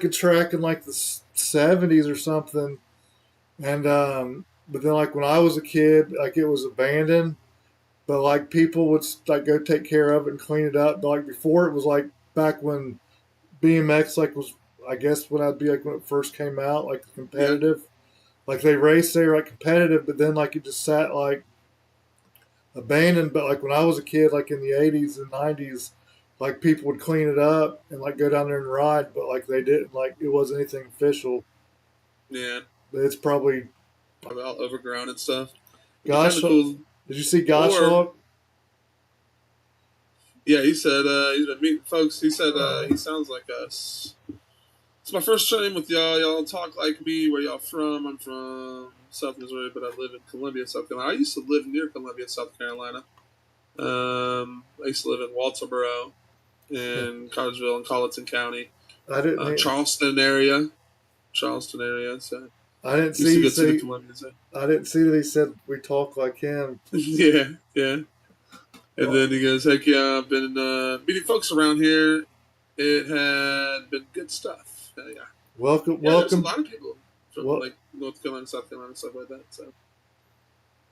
track in like the 70s or something, and but then like when I was a kid, like it was abandoned, but like people would like go take care of it and clean it up. But, like before, it was like back when BMX like was, I guess when I'd be like when it first came out, like competitive, like they raced, they were like competitive, but then like it just sat like abandoned. But like when I was a kid, like in the 80s and 90s, like people would clean it up and like go down there and ride, but like they didn't, like it wasn't anything official. Yeah, But it's probably about overgrown and stuff. Gosh, cool. Did you see Goshawk? Yeah, he said he's been meeting folks. He said he sounds like us. It's my first time with y'all. Y'all talk like me. Where y'all from? I'm from South Missouri, but I live in Columbia, South Carolina. I used to live near Columbia, South Carolina. I used to live in Walterboro, in Collegeville, and Colleton County. I didn't. Charleston area. So I didn't see. I didn't see that he said we talk like him. Yeah. And then he goes, "Heck yeah, I've been meeting folks around here. It had been good stuff. Yeah. Welcome. There's a lot of people from like North Carolina, South Carolina, stuff like that. So,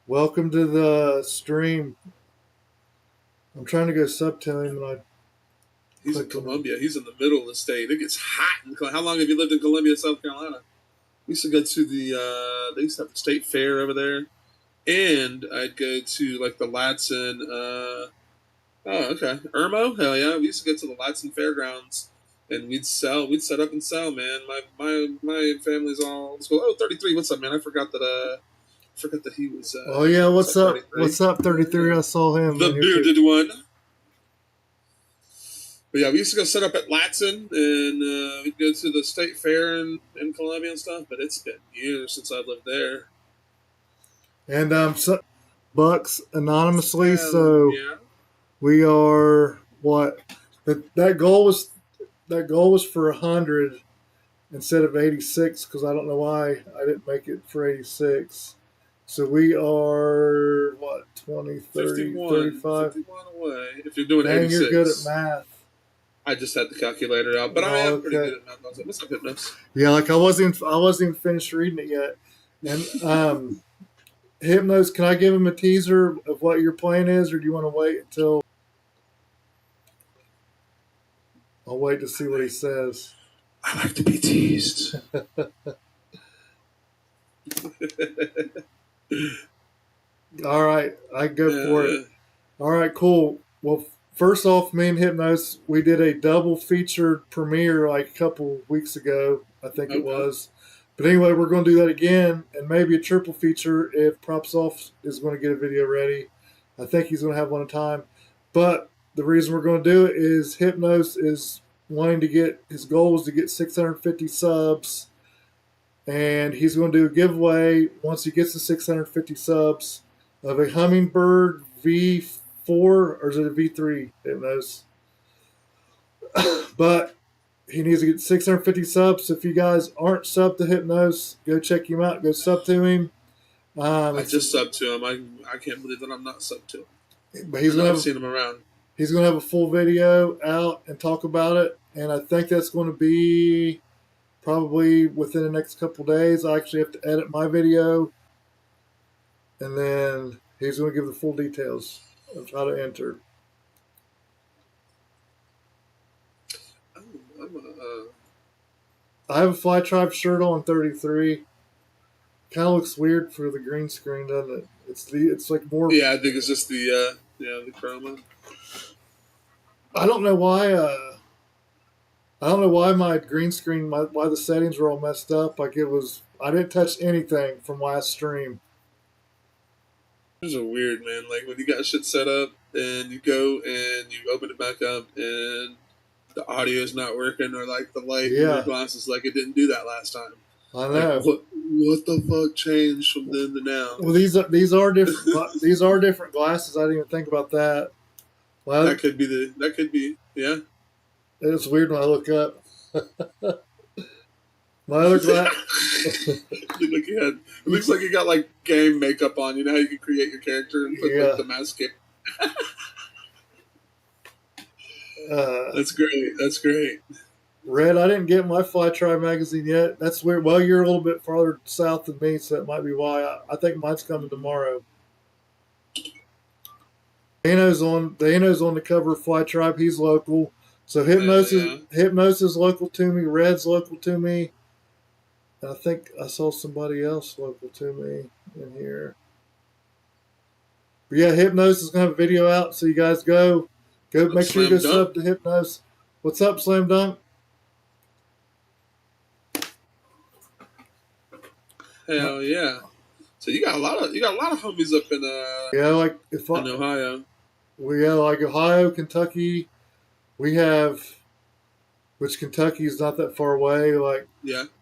welcome to the stream. I'm trying to go sub to him, and he's in Columbia. He's in the middle of the state. It gets hot. How long have you lived in Columbia, South Carolina? We used to go to they used to have the state fair over there. And I'd go to like the Ladson. Irmo, hell yeah! We used to go to the Ladson Fairgrounds, and we'd set up and sell, man. My family's all. Let's go. Oh, 33. What's up, man? I forgot that he was. Oh yeah, what's up? 33? What's up, 33? I saw him. The bearded one. But yeah, we used to go set up at Ladson, and we'd go to the state fair in Columbia and stuff. But it's been years since I lived there. And Bucks anonymously, so we are what that goal was for 100 instead of 86 because I don't know why I didn't make it for 86. So we are what 20, 30, 35. 51 away. If you're doing 86, you're good at math. I just had the calculator out, but I am pretty good at math. I was like, what's up, Hypnos? Yeah, like I wasn't even finished reading it yet, and Hypnos, can I give him a teaser of what your plan is, or do you want to wait until? I'll wait to see what he says. I like to be teased. All right, I go for it. All right, cool. Well, first off, me and Hypnos, we did a double featured premiere like a couple weeks ago, I think it was. But anyway, we're going to do that again, and maybe a triple feature if Props Off is going to get a video ready. I think he's going to have one at a time. But the reason we're going to do it is Hypnos is wanting to get, his goal is to get 650 subs, and he's going to do a giveaway once he gets to 650 subs of a Hummingbird V4, or is it a V3? Hypnos. But he needs to get 650 subs. So if you guys aren't subbed to Hypnos, go check him out. Go sub to him. I just subbed to him. I can't believe that I'm not subbed to him. But I've seen him around. He's going to have a full video out and talk about it. And I think that's going to be probably within the next couple days. I actually have to edit my video. And then he's going to give the full details of how to enter. I have a Fly Tribe shirt on 33. Kind of looks weird for the green screen, doesn't it? It's like more. Yeah, I think it's just the chroma. I don't know why. I don't know why my green screen, why the settings were all messed up. Like it was, I didn't touch anything from last stream. Those are weird, man. Like when you got shit set up and you go and you open it back up and the audio is not working or like the light in your glasses, like it didn't do that last time. I know. Like, what the fuck changed from then to now? Well, these are different. These are different glasses. I didn't even think about that. Well, that could be yeah. It's weird when I look up. My other glass. It looks like you got like game makeup on. You know how you can create your character and put like, the mask in. That's great. That's great. Red, I didn't get my Fly Try magazine yet. That's weird. Well, you're a little bit farther south than me, so that might be why. I think mine's coming tomorrow. Dano's on the cover of Fly Tribe. He's local. So Hypnosis local to me. Red's local to me. And I think I saw somebody else local to me in here. But yeah, Hypnosis is gonna have a video out, so you guys go make sure you go sub to Hypnosis. What's up, Slam Dunk? Hell yeah! So you got a lot of homies up in in Ohio. We have like Ohio, Kentucky. We have, which Kentucky is not that far away. Like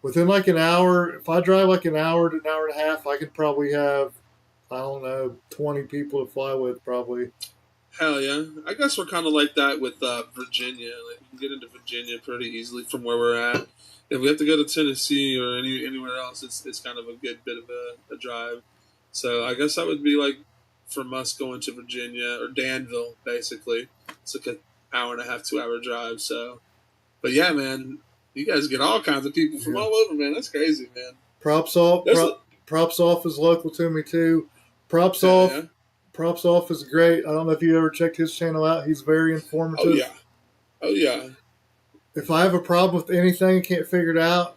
within like an hour, if I drive like an hour to an hour and a half, I could probably have, I don't know, 20 people to fly with probably. Hell yeah! I guess we're kind of like that with Virginia. Like we can get into Virginia pretty easily from where we're at. If we have to go to Tennessee or anywhere else, it's kind of a good bit of a drive. So I guess that would be like from us going to Virginia or Danville, basically. It's like an hour and a half, 2 hour drive. So, but yeah, man, you guys get all kinds of people from all over, man. That's crazy, man. Props off is local to me too. Props off is great. I don't know if you ever checked his channel out. He's very informative. Oh yeah. If I have a problem with anything and can't figure it out,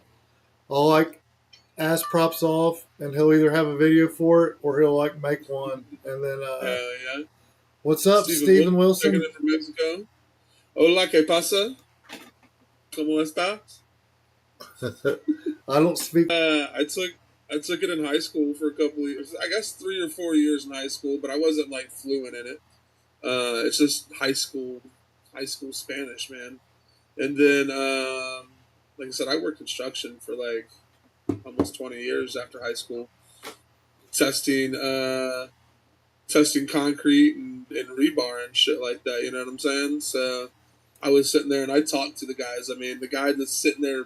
I'll like ask Props off, and he'll either have a video for it or he'll like make one. And then, what's up, Steven Wilson? Checking in from Mexico. Hola, ¿qué pasa? ¿Cómo estás? I don't speak. I took it in high school for a couple of years. I guess 3 or 4 years in high school, but I wasn't like fluent in it. It's just high school Spanish, man. And then, like I said, I worked construction for like almost 20 years after high school, testing concrete and rebar and shit like that. You know what I'm saying? So I was sitting there and I talked to the guys. I mean, the guy that's sitting there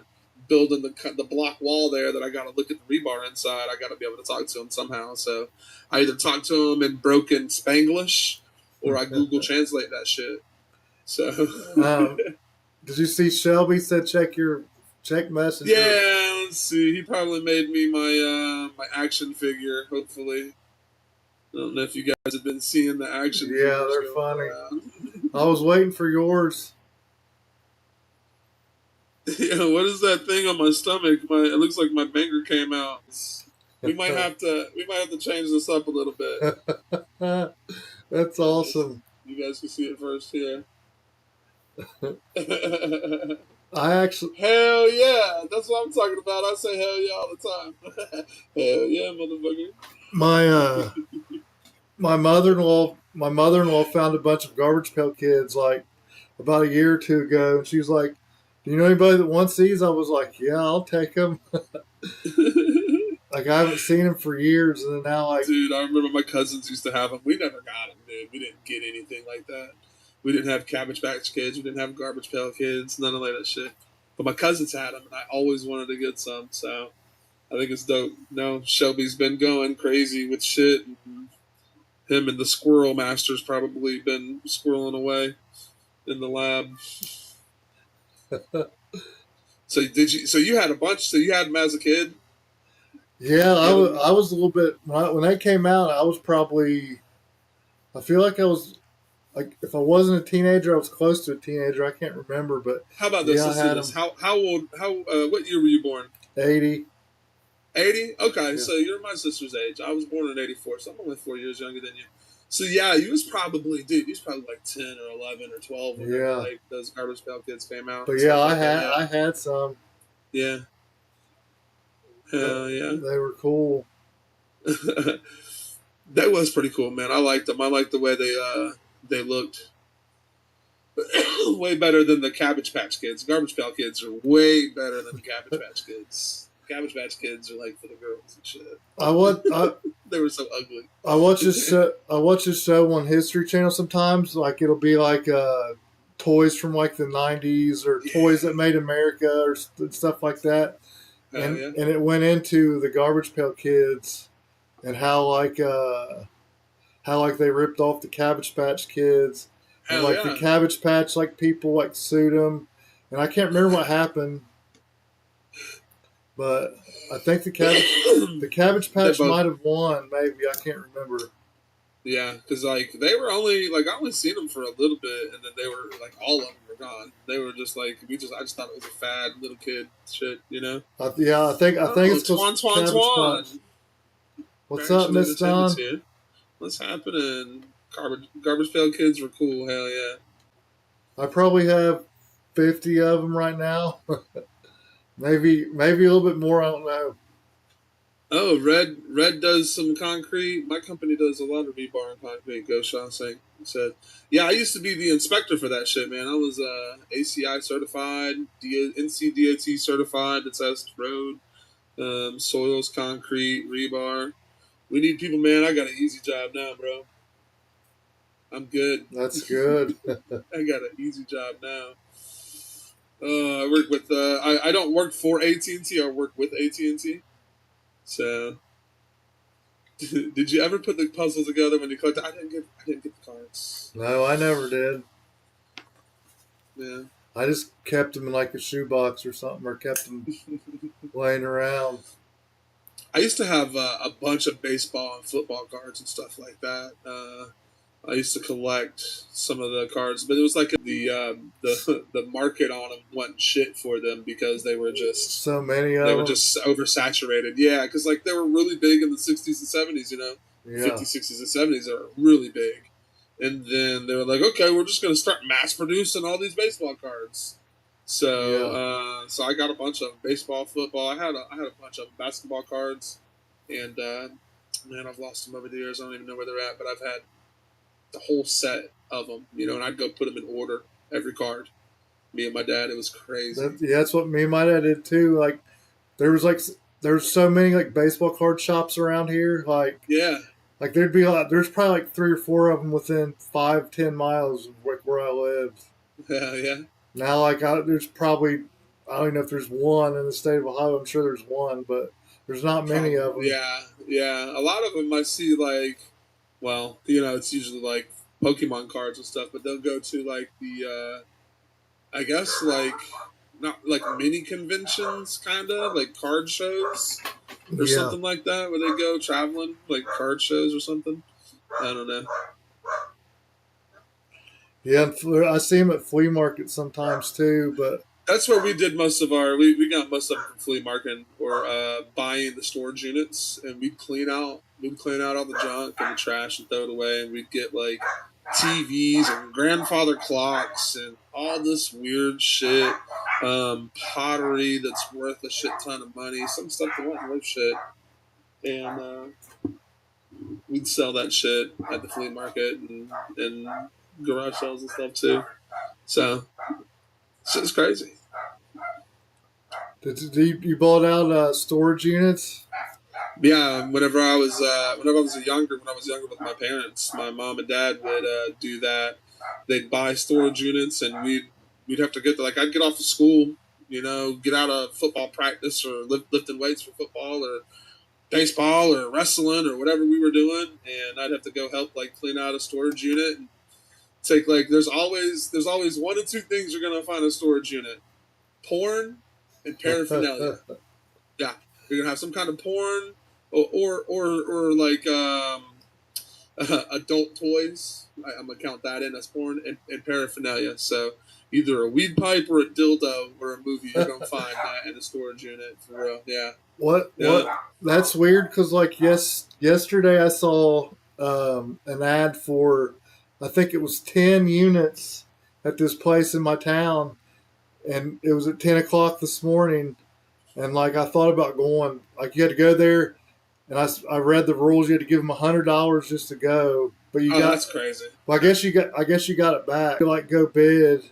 building the block wall there that I got to look at the rebar inside, I got to be able to talk to him somehow. So I either talk to him in broken Spanglish or I Google Translate that shit. So. Did you see Shelby said check messenger? Yeah, let's see. He probably made me my my action figure. Hopefully, I don't know if you guys have been seeing the action. Yeah, they're funny. I was waiting for yours. Yeah, what is that thing on my stomach? It looks like my banger came out. We might have to change this up a little bit. That's awesome. You guys can see it first here. I actually hell yeah, that's what I'm talking about. I say hell yeah all the time. Hell yeah, motherfucker. My mother-in-law found a bunch of Garbage Pail Kids like about a year or two ago, and she was like, "Do you know anybody that wants these?" I was like, "Yeah, I'll take them." Like I haven't seen them for years, and then now like, dude, I remember my cousins used to have them. We never got them, dude. We didn't get anything like that. We didn't have Cabbage Patch Kids. We didn't have Garbage Pail Kids. None of that shit. But my cousins had them, and I always wanted to get some. So I think it's dope. No, Shelby's been going crazy with shit. And him and the Squirrel Master's probably been squirreling away in the lab. So you had a bunch. So you had them as a kid. Yeah, I was a little bit when they came out. I was probably. I feel like I was. Like if I wasn't a teenager, I was close to a teenager. I can't remember, but how about this? Yeah, how old? What year were you born? 80. 80? Okay, yeah. So you're my sister's age. I was born in 84, so I'm only 4 years younger than you. So yeah, he was probably like 10 or 11 or 12 when like those Garbage Pail Kids came out. But yeah, I had some. Yeah. Hell yeah. They were cool. That was pretty cool, man. I liked them. I liked the way they looked. Way better than the Cabbage Patch Kids. Garbage Pail Kids are way better than the Cabbage Patch Kids. Cabbage Patch Kids are like for the girls and shit. They were so ugly. I watch this show on History Channel sometimes. Like it'll be like toys from like the 90s or toys that made America or stuff like that. And it went into the Garbage Pail Kids and how they ripped off the Cabbage Patch Kids. And the Cabbage Patch people like sued them. And I can't remember what happened. But I think the Cabbage Patch might have won. Maybe I can't remember. Yeah, because they were only I only seen them for a little bit, and then they were all of them were gone. They were just I just thought it was a fad little kid shit, you know. I think it's Twan. What's up, Miss Don? What's happening? Garbage Pail Kids were cool. Hell yeah. I probably have 50 of them right now. Maybe a little bit more. I don't know. Oh, Red does some concrete. My company does a lot of rebar and concrete. Go Shaw said, yeah, I used to be the inspector for that shit, man. I was ACI certified, NCDOT certified. It's Test Road, soils, concrete, rebar. We need people, man. I got an easy job now, bro. I'm good. That's good. I got an easy job now. I work with. I don't work for AT&T. I work with AT&T. So, did you ever put the puzzle together when you collected? I didn't get the cards. No, I never did. Yeah. I just kept them in a shoebox or something, or kept them laying around. I used to have a bunch of baseball and football cards and stuff like that. I used to collect some of the cards, but it was the market on them wasn't shit for them because they were just so many of them. They were just oversaturated. Yeah, because they were really big in the 60s and 70s, you know. Yeah. 50s, 60s, and 70s are really big. And then they were like, okay, we're just going to start mass producing all these baseball cards. So so I got a bunch of baseball, football. I had a bunch of basketball cards. And, man, I've lost them over the years. I don't even know where they're at, but I've had the whole set of them, you know, and I'd go put them in order, every card. Me and my dad, it was crazy. That's what me and my dad did too. There's so many baseball card shops around here. There'd be there's probably 3 or 4 of them within 5-10 miles of where I lived. Yeah. Now there's probably, I don't even know if there's one in the state of Ohio. I'm sure there's one, but there's not many of them. Yeah. A lot of them I see well, you know, it's usually Pokemon cards and stuff, but they'll go to the, I guess not mini conventions, kind of card shows or something like that, where they go traveling, card shows or something. I don't know. Yeah, I see them at flea markets sometimes too, but that's where we did most of our. We got most of them from flea market or buying the storage units, and we'd clean out all the junk and the trash and throw it away, and we'd get TVs and grandfather clocks and all this weird shit, pottery that's worth a shit ton of money, some stuff that wasn't worth shit, and we'd sell that shit at the flea market and garage sales and stuff too. So shit's crazy. You bought out storage units? Yeah, whenever I was younger with my parents, my mom and dad would do that. They'd buy storage units, and we'd have to get I'd get off of school, you know, get out of football practice or lifting weights for football or baseball or wrestling or whatever we were doing, and I'd have to go help clean out a storage unit. And take there's always 1 or 2 things you're gonna find in a storage unit: porn and paraphernalia. Yeah, you're gonna have some kind of porn or adult toys. I'm gonna count that in as porn and paraphernalia. So either a weed pipe or a dildo or a movie, you're gonna find that in a storage unit for real. Yeah. What? That's weird because yesterday I saw an ad for, I think it was 10 units at this place in my town, and it was at 10 o'clock this morning. And like I thought about going, like you had to go there, and I read the rules. You had to give them $100 just to go, but you got that's crazy. Well, I guess you got it back. You like go bid,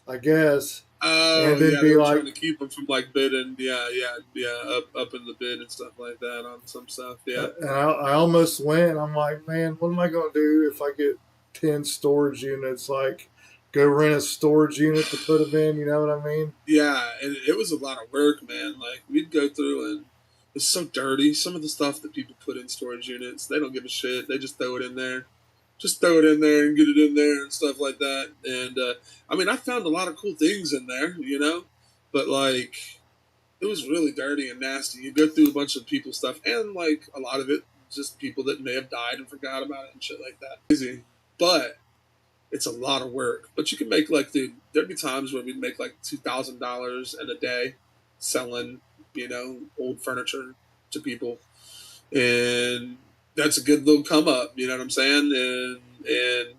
I guess. Oh, And then yeah, be they were like, trying to keep them from like bidding, up in the bid and stuff like that on some stuff, yeah. and I almost went. I'm like, man, what am I going to do if I get 10 storage units? Like, go rent a storage unit to put them in. You know what I mean? Yeah, and it was a lot of work, man. Like we'd go through and it's so dirty. Some of the stuff that people put in storage units, they don't give a shit. They just throw it in there. Just throw it in there and get it in there and stuff like that. And I mean, I found a lot of cool things in there, you know, but like it was really dirty and nasty. You go through a bunch of people's stuff, and like a lot of it, just people that may have died and forgot about it and shit like that. Easy, but it's a lot of work. But you can make like there'd be times where we'd make like $2,000 in a day selling, you know, old furniture to people, and that's a good little come up. You know what I'm saying? And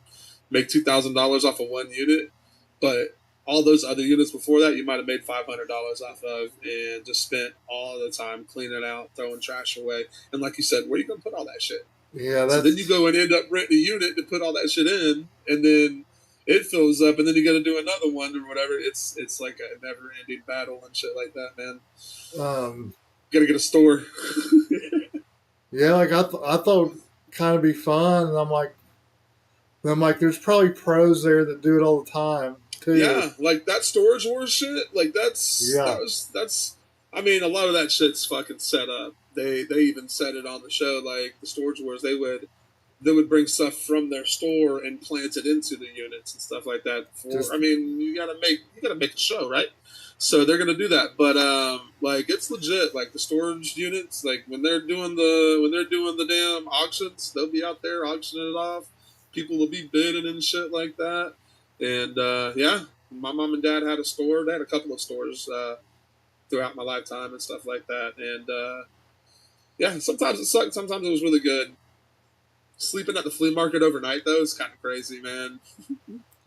make $2,000 off of one unit, but all those other units before that, you might have made $500 off of, and just spent all the time cleaning out, throwing trash away. And like you said, where are you gonna put all that shit? Yeah. So then you go and end up renting a unit to put all that shit in, and then it fills up, and then you got to do another one or whatever. It's like a never ending battle and shit like that, man. Got to get a store. Yeah, like I thought it'd kind of be fun, and I'm like, there's probably pros there that do it all the time too. Yeah, like that Storage Wars shit. Like that's Yeah. that's. I mean, a lot of that shit's fucking set up. They even said it on the show. Like the Storage Wars, they would bring stuff from their store and plant it into the units and stuff like that. I mean, you gotta make a show, right? So they're gonna do that, but like it's legit. Like the storage units, like when they're doing the damn auctions, they'll be out there auctioning it off. People will be bidding and shit like that. And yeah, my mom and dad had a store. They had a couple of stores throughout my lifetime and stuff like that. And yeah, sometimes it sucked. Sometimes it was really good. Sleeping at the flea market overnight, though, is kind of crazy, man.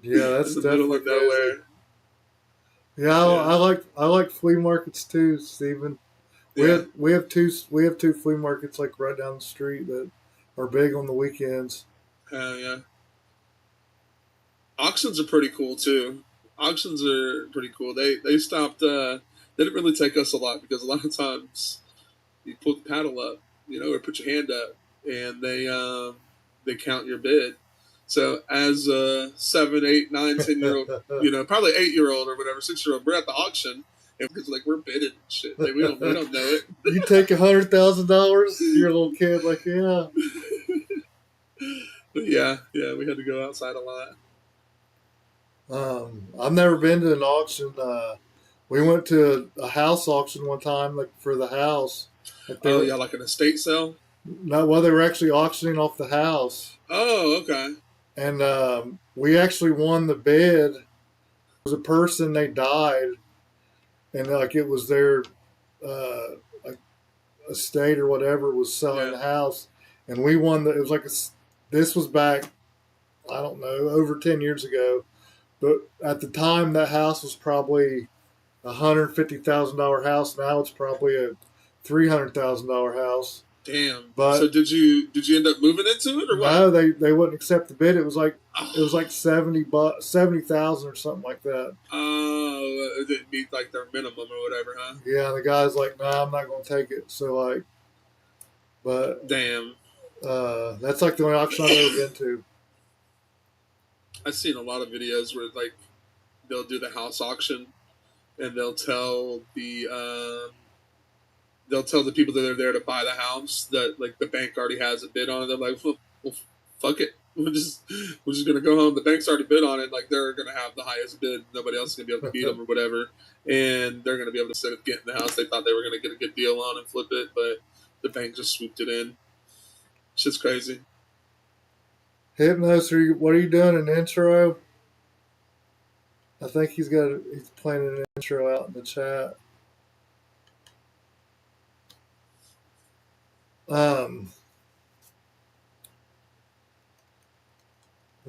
Yeah, that's in the middle definitely of nowhere. crazy. Yeah, I like flea markets too, Stephen. We have two flea markets like right down the street that are big on the weekends. Yeah. Auctions are pretty cool too. Auctions are pretty cool. They stopped. They didn't really take us a lot because a lot of times you put the paddle up, you know, or put your hand up, and they count your bid. So as a 7, 8, 9, 10-year-old, you know, probably 8-year-old or whatever, 6-year-old, we're at the auction, and it's like we're bidding and shit. Like, we don't know it. You take $100,000, you're a little kid, like yeah. But yeah, we had to go outside a lot. I've never been to an auction. We went to a house auction one time, like for the house. Like like an estate sale? No, well, they were actually auctioning off the house. Oh, okay. And we actually won the bid. It was a person, they died, and like it was their like estate or whatever was selling the house, and we won it was like this was back, I don't know, over 10 years ago. But at the time, that house was probably $150,000 house. Now it's probably a $300,000 house. Damn. But so did you end up moving into it or what? No, they wouldn't accept the bid. It was like $70,000 or something like that. Oh, it didn't meet like their minimum or whatever, huh? Yeah, the guy's like, "Nah, I'm not going to take it." So like, but damn, that's like the only auction I've ever been to. I've seen a lot of videos where like they'll do the house auction, and they'll tell the people that are there to buy the house that like the bank already has a bid on it. They're like, well fuck it, we're just gonna go home. The bank's already bid on it. Like they're gonna have the highest bid. Nobody else is gonna be able to beat them or whatever, and they're gonna be able to, instead of getting the house they thought they were gonna get a good deal on and flip it, but the bank just swooped it in. Shit's crazy. Hypnos, what are you doing? An intro? I think he's playing an intro out in the chat.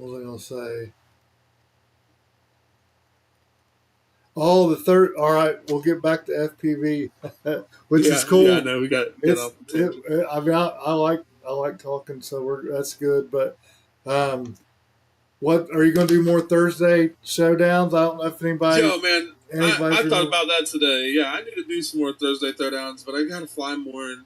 What was I going to say? Oh, the third. All right, we'll get back to FPV, which is cool. Yeah, I know we got off. I mean, I like talking, so that's good. But what are you going to do more Thursday showdowns? I don't know if anybody. Yo, man, I thought about that today. Yeah, I need to do some more Thursday Throwdowns, but I got to fly more and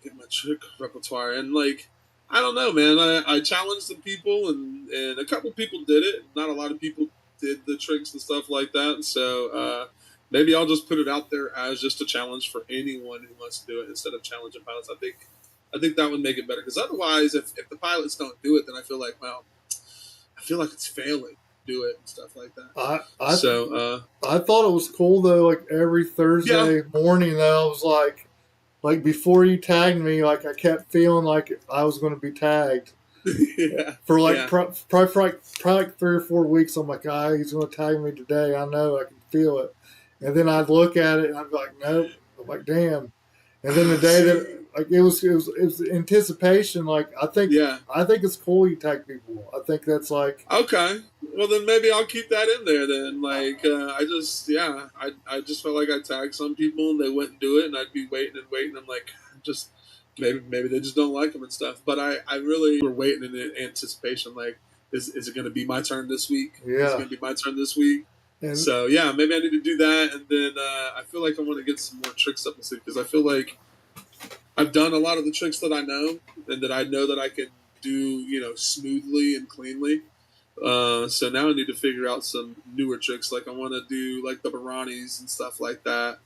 get my trick repertoire. And like, I don't know, man. I challenged some people, and a couple people did it. Not a lot of people did the tricks and stuff like that. So maybe I'll just put it out there as just a challenge for anyone who wants to do it instead of challenging pilots. I think that would make it better, because otherwise, if the pilots don't do it, then I feel like it's failing. Do it and stuff like that. I thought it was cool though. Like every Thursday morning, though, I was like before you tagged me, like I kept feeling like I was going to be tagged. For like probably for like 3 or 4 weeks, I'm like, he's going to tag me today. I know, I can feel it. And then I'd look at it and I'd be like, nope. I'm like, damn. And then the day that like it was anticipation. Like I think it's cool you tag people. I think that's like okay. Well then maybe I'll keep that in there then. Like I just felt like I tagged some people and they wouldn't do it, and I'd be waiting. I'm like, just maybe they just don't like them and stuff. But I really were waiting in anticipation. Like, is it going to be my turn this week? Yeah, is it going to be my turn this week? And so yeah, maybe I need to do that, and then I feel like I want to get some more tricks up this week, because I feel like I've done a lot of the tricks that I know and that I know that I can do, smoothly and cleanly. So now I need to figure out some newer tricks. Like I want to do like the Baranis and stuff like that,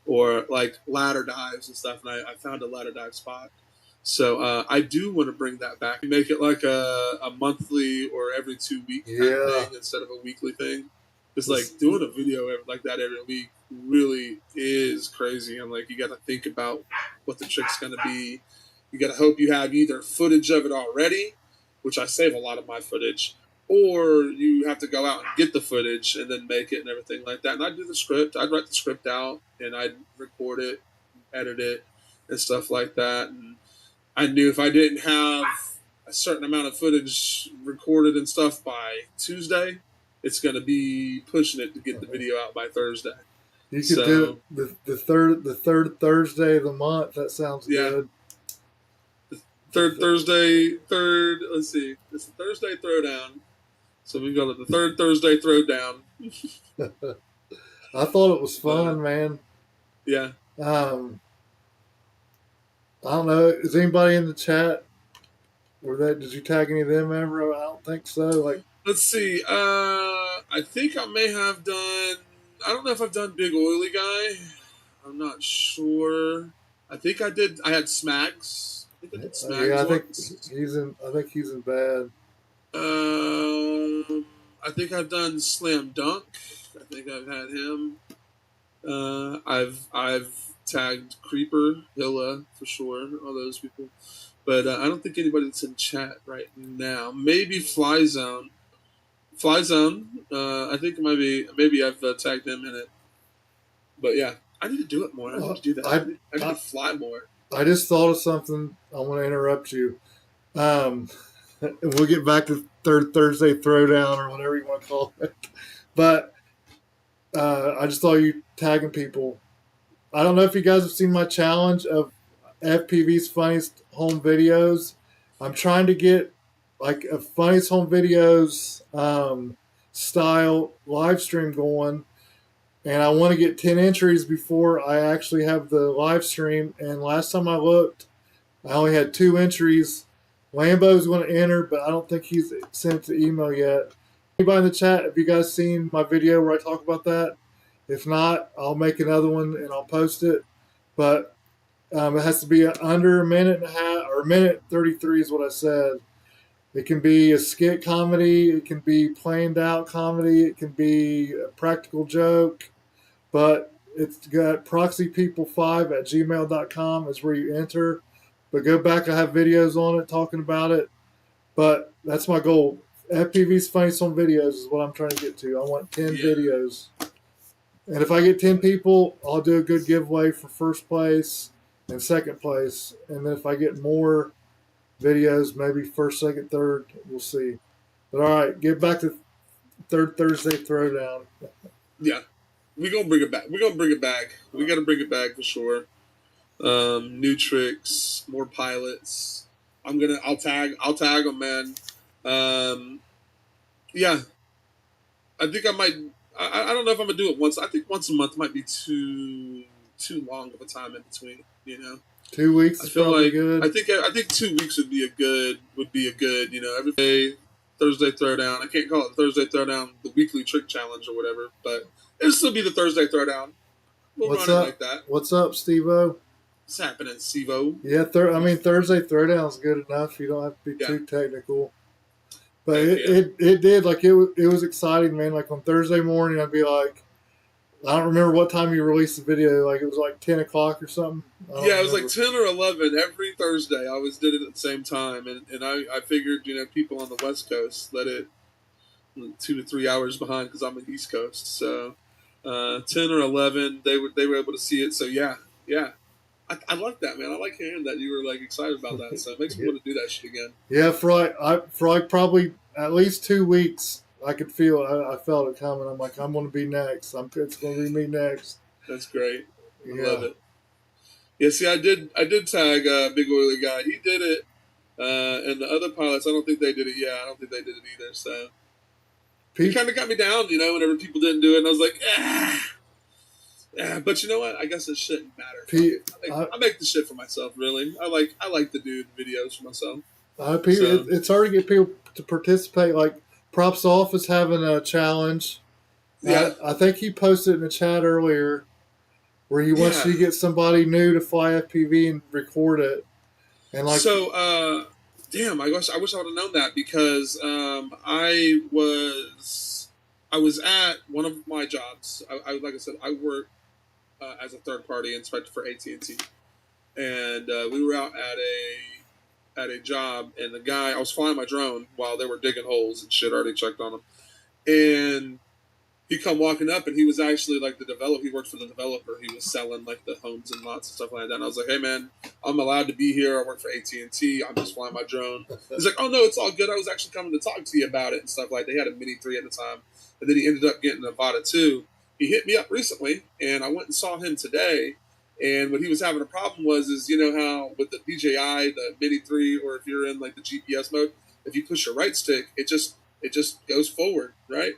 or like ladder dives and stuff. And I found a ladder dive spot. So I do want to bring that back, make it like a monthly or every 2 week kind of thing instead of a weekly thing. It's like doing a video like that every week really is crazy. And like, you got to think about what the trick's going to be. You got to hope you have either footage of it already, which I save a lot of my footage, or you have to go out and get the footage and then make it and everything like that. And I'd do the script. I'd write the script out and I'd record it, edit it, and stuff like that. And I knew if I didn't have a certain amount of footage recorded and stuff by Tuesday, it's going to be pushing it to get the video out by Thursday. You could do the third Thursday of the month. That sounds good. Let's see. It's the Thursday Throwdown. So we've got the third Thursday Throwdown. I thought it was fun, man. Yeah. I don't know. Is anybody in the chat? Did you tag any of them ever? I don't think so. Like, let's see. I think I may have done. I don't know if I've done Big Oily Guy. I'm not sure. I think I did. I had Smags. I think I did Smags. Yeah, I think he's in bad. I think I've done Slam Dunk. I think I've had him. I've tagged Creeper, Hilla for sure. All those people. But I don't think anybody that's in chat right now. Maybe Fly Zone. I think it might be. Maybe I've tagged him in it. But yeah, I need to do it more. I need to do that. I need to fly more. I just thought of something. I want to interrupt you. We'll get back to third Thursday Throwdown or whatever you want to call it. But I just thought you tagging people. I don't know if you guys have seen my challenge of FPV's funniest home videos. I'm trying to get like a funniest home videos style live stream going, and I want to get 10 entries before I actually have the live stream. And last time I looked, I only had 2 entries. Lambo's going to enter, but I don't think he's sent the email yet. Anybody in the chat, have you guys seen my video where I talk about that? If not, I'll make another one and I'll post it. But it has to be under a minute and a half, or a minute 33 is what I said. It can be a skit comedy. It can be planned out comedy. It can be a practical joke. But it's got proxypeople5@gmail.com is where you enter. But go back. I have videos on it talking about it. But that's my goal. FPV's funniest home videos is what I'm trying to get to. I want 10 videos. And if I get 10 people, I'll do a good giveaway for first place and second place. And then if I get more videos, maybe first, second, third, we'll see. But all right, get back to third Thursday Throwdown. Yeah, we're gonna bring it back. We're gonna bring it back. We got to bring it back for sure. New tricks, more pilots. I'll tag them, man. Yeah, I think I might. I don't know if I'm gonna do it once. I think once a month might be too long of a time in between. 2 weeks I is feel probably like good. I think 2 weeks would be a good. Every day Thursday Throwdown. I can't call it Thursday Throwdown, the weekly trick challenge or whatever, but it'll still be the Thursday Throwdown. We'll What's run up? it like that. What's up, Steve-O? What's happening, Sivo? Yeah, Thursday Throwdown is good enough. You don't have to be too technical. But it did, like, it was exciting, man. Like, on Thursday morning, I'd be like, I don't remember what time you released the video. Like, it was like 10 o'clock or something. Yeah, it was like 10 or 11 every Thursday. I always did it at the same time. And I figured, people on the West Coast let it 2 to 3 hours behind because I'm on the East Coast. So 10 or 11, they were able to see it. So, yeah. I like that, man. I like hearing that you were, like, excited about that. So it makes me want to do that shit again. Yeah, for like probably at least 2 weeks, I could feel I felt it coming. I'm like, I'm going to be next. It's going to be me next. That's great. I love it. Yeah, see, I did tag Big Oily Guy. He did it. And the other pilots, I don't think they did it. Yeah, I don't think they did it either. So he kind of got me down, whenever people didn't do it. And I was like, yeah. But you know what? I guess it shouldn't matter. I make the shit for myself, really. I like to do videos for myself. It's hard to get people to participate. Like, Props Off is having a challenge. Yeah. I think he posted in the chat earlier where he wants you to get somebody new to fly FPV and record it. And damn, I wish I would have known that because I was at one of my jobs. Like I said, I work as a third-party inspector for AT&T, and we were out at a job, and the guy, I was flying my drone while they were digging holes and shit. I already checked on them, and he come walking up, and he was actually like the developer. He worked for the developer. He was selling like the homes and lots and stuff like that. And I was like, "Hey man, I'm allowed to be here. I work for AT&T. I'm just flying my drone." He's like, "Oh no, it's all good. I was actually coming to talk to you about it and stuff like that." They had a Mini 3 at the time, and then he ended up getting a Vada 2. He hit me up recently, and I went and saw him today. And what he was having a problem is how with the DJI, the Mini 3, or if you're in like the GPS mode, if you push your right stick, it just goes forward, right?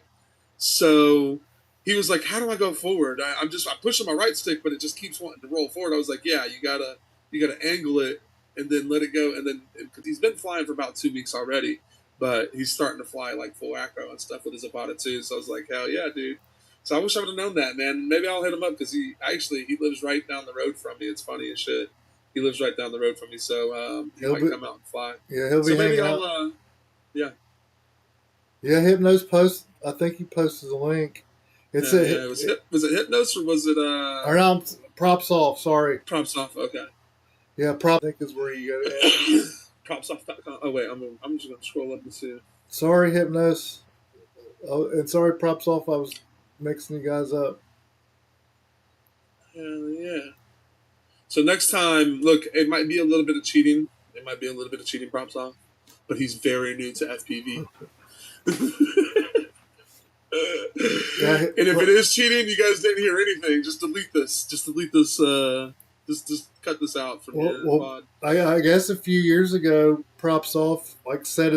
So he was like, "How do I go forward? I'm pushing my right stick, but it just keeps wanting to roll forward." I was like, "Yeah, you gotta angle it and then let it go." And then because he's been flying for about 2 weeks already, but he's starting to fly like full acro and stuff with his Avata too. So I was like, "Hell yeah, dude!" So I wish I would have known that, man. Maybe I'll hit him up because he lives right down the road from me. It's funny as shit. He lives right down the road from me, so he might come out and fly. Yeah, he'll be hanging out. Yeah. Yeah, Hypnos post. I think he posted a link. Was it Hypnos or was it Or no, Props Off. Sorry, Props Off. Okay. Yeah, I think is where you go. Propsoff.com. Oh wait, I'm just gonna scroll up and see. Sorry, Hypnos. Oh, and sorry, Props Off. I was mixing you guys up. Hell yeah. So next time, look, it might be a little bit of cheating. It might be a little bit of cheating, Props Off, but he's very new to FPV. And if it is cheating, you guys didn't hear anything. Just delete this. Just cut this out from your pod. I guess a few years ago, Props Off like set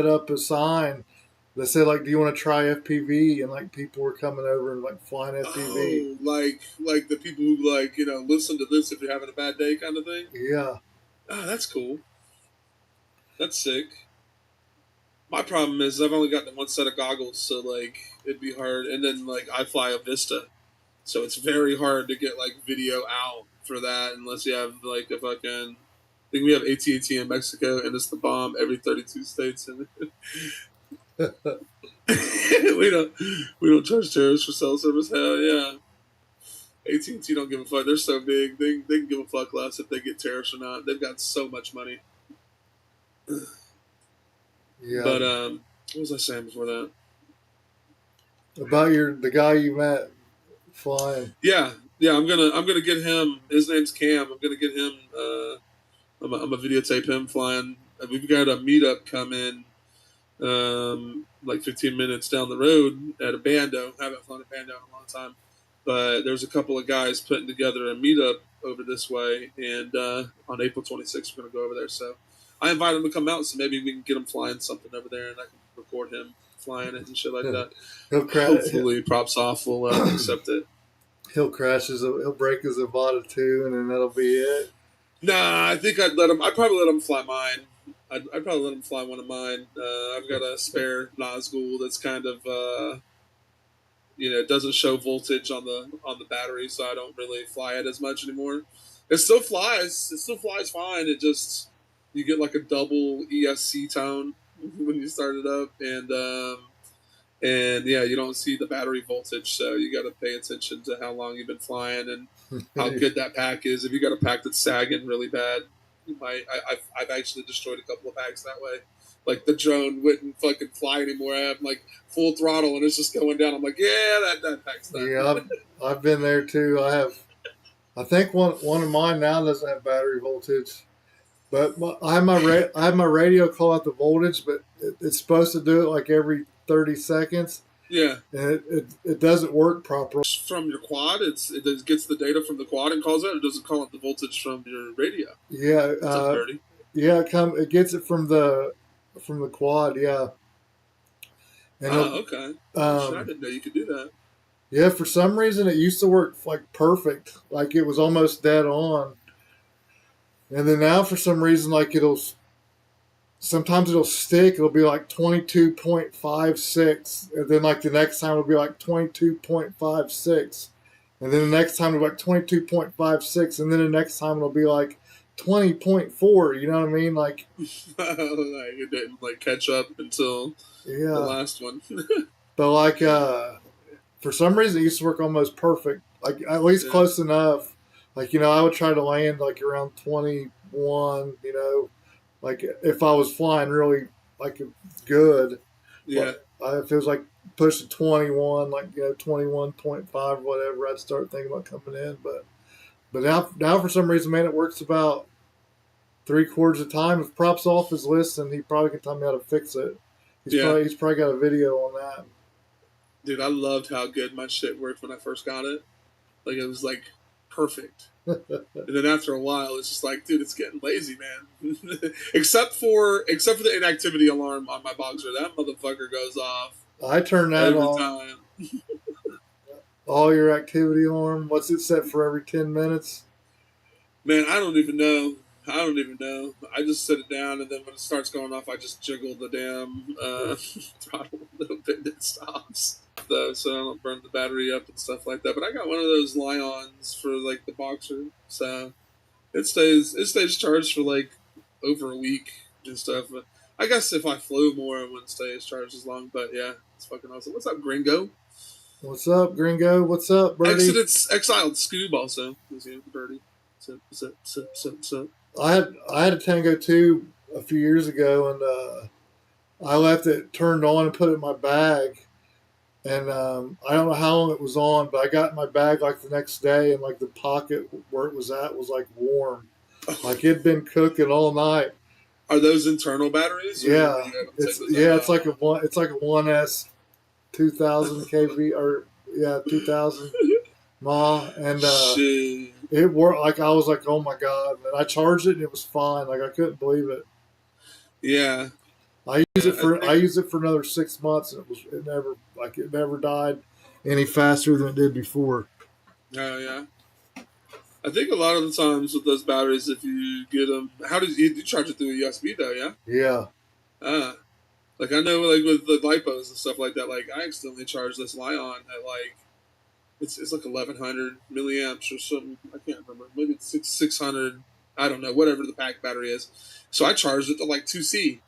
up a sign that said like, "Do you want to try FPV?" And like people were coming over and like flying FPV. Oh, like the people who listen to this if you're having a bad day kind of thing. Yeah. Oh, that's cool. That's sick. My problem is I've only got the one set of goggles, so it'd be hard. And then I fly a Vista, so it's very hard to get video out for that unless you have a fucking. I think we have AT&T in Mexico, and it's the bomb every 32 states. And we don't charge tariffs for cell service. Hell yeah. AT&T don't give a fuck. They're so big. They can give a fuck less if they get tariffs or not. They've got so much money. Yeah. But what was I saying before that? About the guy you met flying. Yeah. I'm gonna get him. His name's Cam. I'm gonna get him. I'm gonna videotape him flying. We've got a meetup coming like 15 minutes down the road at a bando. I haven't flown a bando in a long time, but there's a couple of guys putting together a meetup over this way, and on April 26th we're gonna go over there. So I invited him to come out, so maybe we can get him flying something over there, and I can record him flying it and shit like that. Hopefully, Props Off will accept it. He'll break his Avata too, and then that'll be it. Nah, I think I'd let him. I'd probably let him fly mine. I'd probably let him fly one of mine. I've got a spare Nazgul that's kind of doesn't show voltage on the battery, so I don't really fly it as much anymore. It still flies. It still flies fine. It just you get like a double ESC tone when you start it up, and yeah, you don't see the battery voltage, so you got to pay attention to how long you've been flying and how good that pack is. If you got a pack that's sagging really bad, you might. I've actually destroyed a couple of packs that way. Like the drone wouldn't fucking fly anymore. I have like full throttle and it's just going down. I'm like, yeah, that pack's done. Yeah, I've been there too. I think one of mine now doesn't have battery voltage, but I have my radio call out the voltage, but it's supposed to do it like every 30 seconds. Yeah, and it doesn't work properly. From your quad, it gets the data from the quad and calls it. It doesn't call it the voltage from your radio. Yeah, yeah, it gets it from the quad. Yeah. And okay. I didn't know you could do that. Yeah, for some reason it used to work like perfect, like it was almost dead on, and then now for some reason like sometimes it'll stick. It'll be like 22.56, and then like the next time it'll be like 22.56, and then the next time it'll be like 22.56, and then the next time it'll be like 20.4. You know what I mean? Like, like it didn't like catch up until the last one. But like for some reason it used to work almost perfect, like at least close enough. Like I would try to land like around 21. Like if I was flying really like good, yeah. If it was like push to 21, like 21.5 whatever, I'd start thinking about coming in. But now for some reason, man, it works about 3/4 of the time. If Props Off is listening, he probably can tell me how to fix it. He's probably got a video on that. Dude, I loved how good my shit worked when I first got it. Like it was like perfect. And then after a while, it's just like, dude, it's getting lazy, man. except for the inactivity alarm on my Boxer, that motherfucker goes off. I turn that every on. Time. All your activity alarm. What's it set for every 10 minutes? Man, I don't even know. I just set it down, and then when it starts going off, I just jiggle the damn throttle a little bit, and it stops. So I don't burn the battery up and stuff like that. But I got one of those Lions for like the Boxer, so it stays charged for like over a week and stuff. But I guess if I flew more, it wouldn't stay as charged as long. But yeah, it's fucking awesome. What's up, Gringo? What's up, Gringo? What's up, Birdie? Exiled Scoob also. Birdie. So. I had a Tango 2 a few years ago, and I left it turned on and put it in my bag. And I don't know how long it was on, but I got it in my bag like the next day, and like the pocket where it was at was like warm, like it'd been cooking all night. Are those internal batteries? Yeah, it's like a 1S 2000 kV or 2000 mAh, and it worked. Like I was like, oh my god! And I charged it and it was fine. Like I couldn't believe it. Yeah, I used it for another 6 months, and it never died any faster than it did before. Oh yeah. I think a lot of the times with those batteries, if you get them, how did you charge it through a USB though? Yeah. Yeah. Like I know, like with the lipos and stuff like that. Like I accidentally charged this Lion at like it's like 1100 milliamps or something. I can't remember. Maybe it's 600. I don't know. Whatever the pack battery is. So I charged it to like 2C,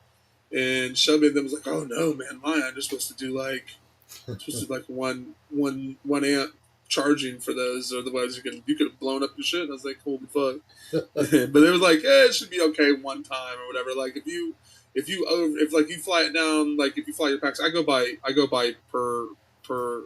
and Shelby and them was like, "Oh no, man, Lion, you're supposed to do like one amp charging for those, otherwise you could have blown up your shit." And I was like, "Holy fuck!" But they were like, it should be okay one time or whatever. Like if you fly it down, like if you fly your packs, I go by per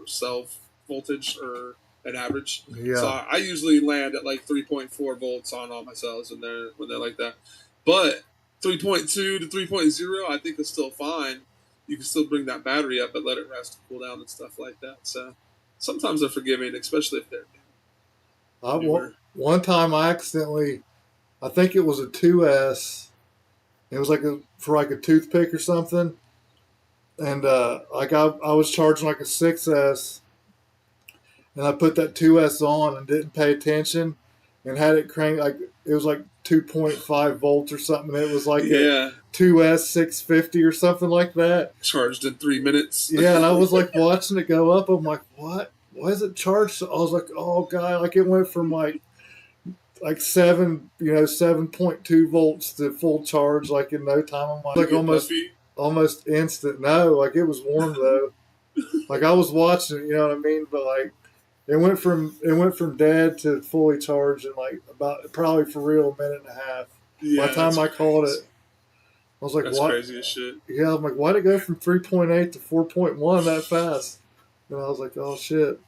self voltage or an average. Yeah. So I usually land at like 3.4 volts on all my cells when they're like that. But 3.2 to 3.0 I think is still fine. you can still bring that battery up, but let it rest and cool down and stuff like that. So sometimes they're forgiving, especially if they're newer. One time I accidentally, I think it was a 2S. It was for a toothpick or something. And I was charging like a 6S, and I put that 2S on and didn't pay attention, and had it crank it was like 2.5 volts or something. It was like a 2S 650 or something like that. Charged in 3 minutes. Yeah, and I was like watching it go up. I'm like, what? Why is it charged? I was like, oh god, like it went from like 7.2 volts to full charge like in no time. I'm like almost instant. No, like it was warm though. Like I was watching it, you know what I mean? But like it went from dead to fully charged in like about probably for real a minute and a half. By the time I called it, I was like, that's what? Crazy as shit. Yeah, I'm like, why'd it go from 3.8 to 4.1 that fast? And I was like, oh shit.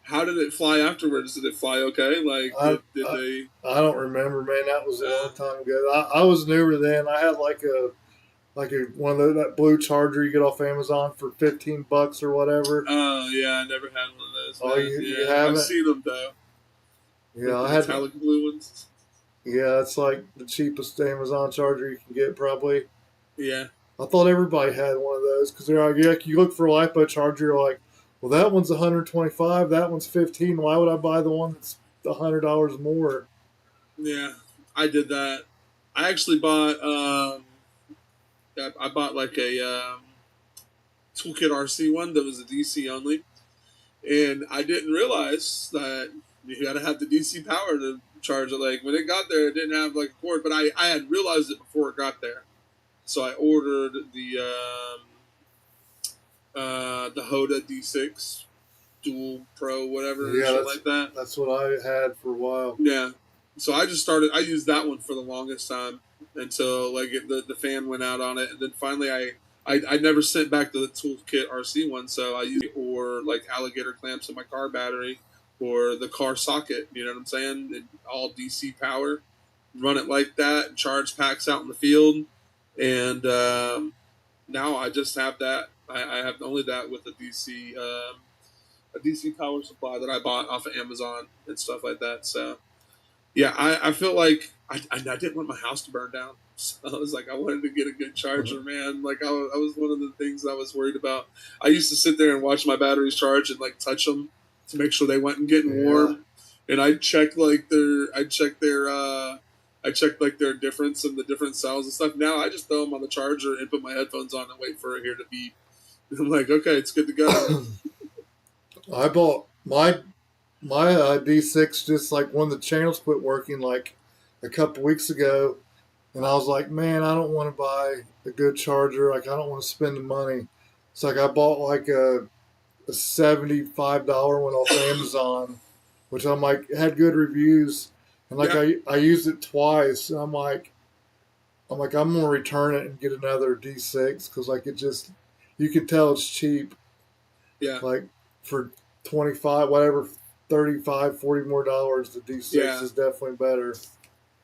How did it fly afterwards? Did it fly okay? Like, did they? I don't remember, man. That was a long time ago. I was newer then. I had like a one of that blue charger you get off Amazon for $15 or whatever. Oh yeah, I never had one of those. Oh, you haven't? I've seen them though. Yeah, I had metallic blue ones. Yeah, it's like the cheapest Amazon charger you can get, probably. Yeah. I thought everybody had one of those because they're like, you look for a LiPo charger, you're like, well, that one's $125, that one's $15. Why would I buy the one that's $100 more? Yeah, I did that. I actually bought. I bought like a Toolkit RC one that was a DC only, and I didn't realize that you got to have the DC power to charge it. Like when it got there, it didn't have like a cord, but I had realized it before it got there, so I ordered the Hoda D6 Dual Pro, whatever, shit like that. That's what I had for a while. Yeah, so I I used that one for the longest time until like the fan went out on it, and then finally I never sent back the Toolkit RC one, so I used or like alligator clamps in my car battery or the car socket. You know what I'm saying? All DC power, run it like that, charge packs out in the field, and now I just have that. I have only that with a DC power supply that I bought off of Amazon and stuff like that. So yeah, I feel like I didn't want my house to burn down. So I was like, I wanted to get a good charger, man. Like I was one of the things I was worried about. I used to sit there and watch my batteries charge and like touch them to make sure they weren't getting warm. And I checked like their difference in the different cells and stuff. Now I just throw them on the charger and put my headphones on and wait for it here to beep. And I'm like, okay, it's good to go. I bought my D6 just like when the channels quit working like a couple weeks ago, and I was like, man, I don't want to buy a good charger. Like I don't want to spend the money. So like I bought like a $75 one off Amazon, which I'm like had good reviews, and like I used it twice. And I'm like I'm gonna return it and get another D6 because like it just you can tell it's cheap. Yeah. Like for 25 whatever 35 $40 more, the D6 is definitely better.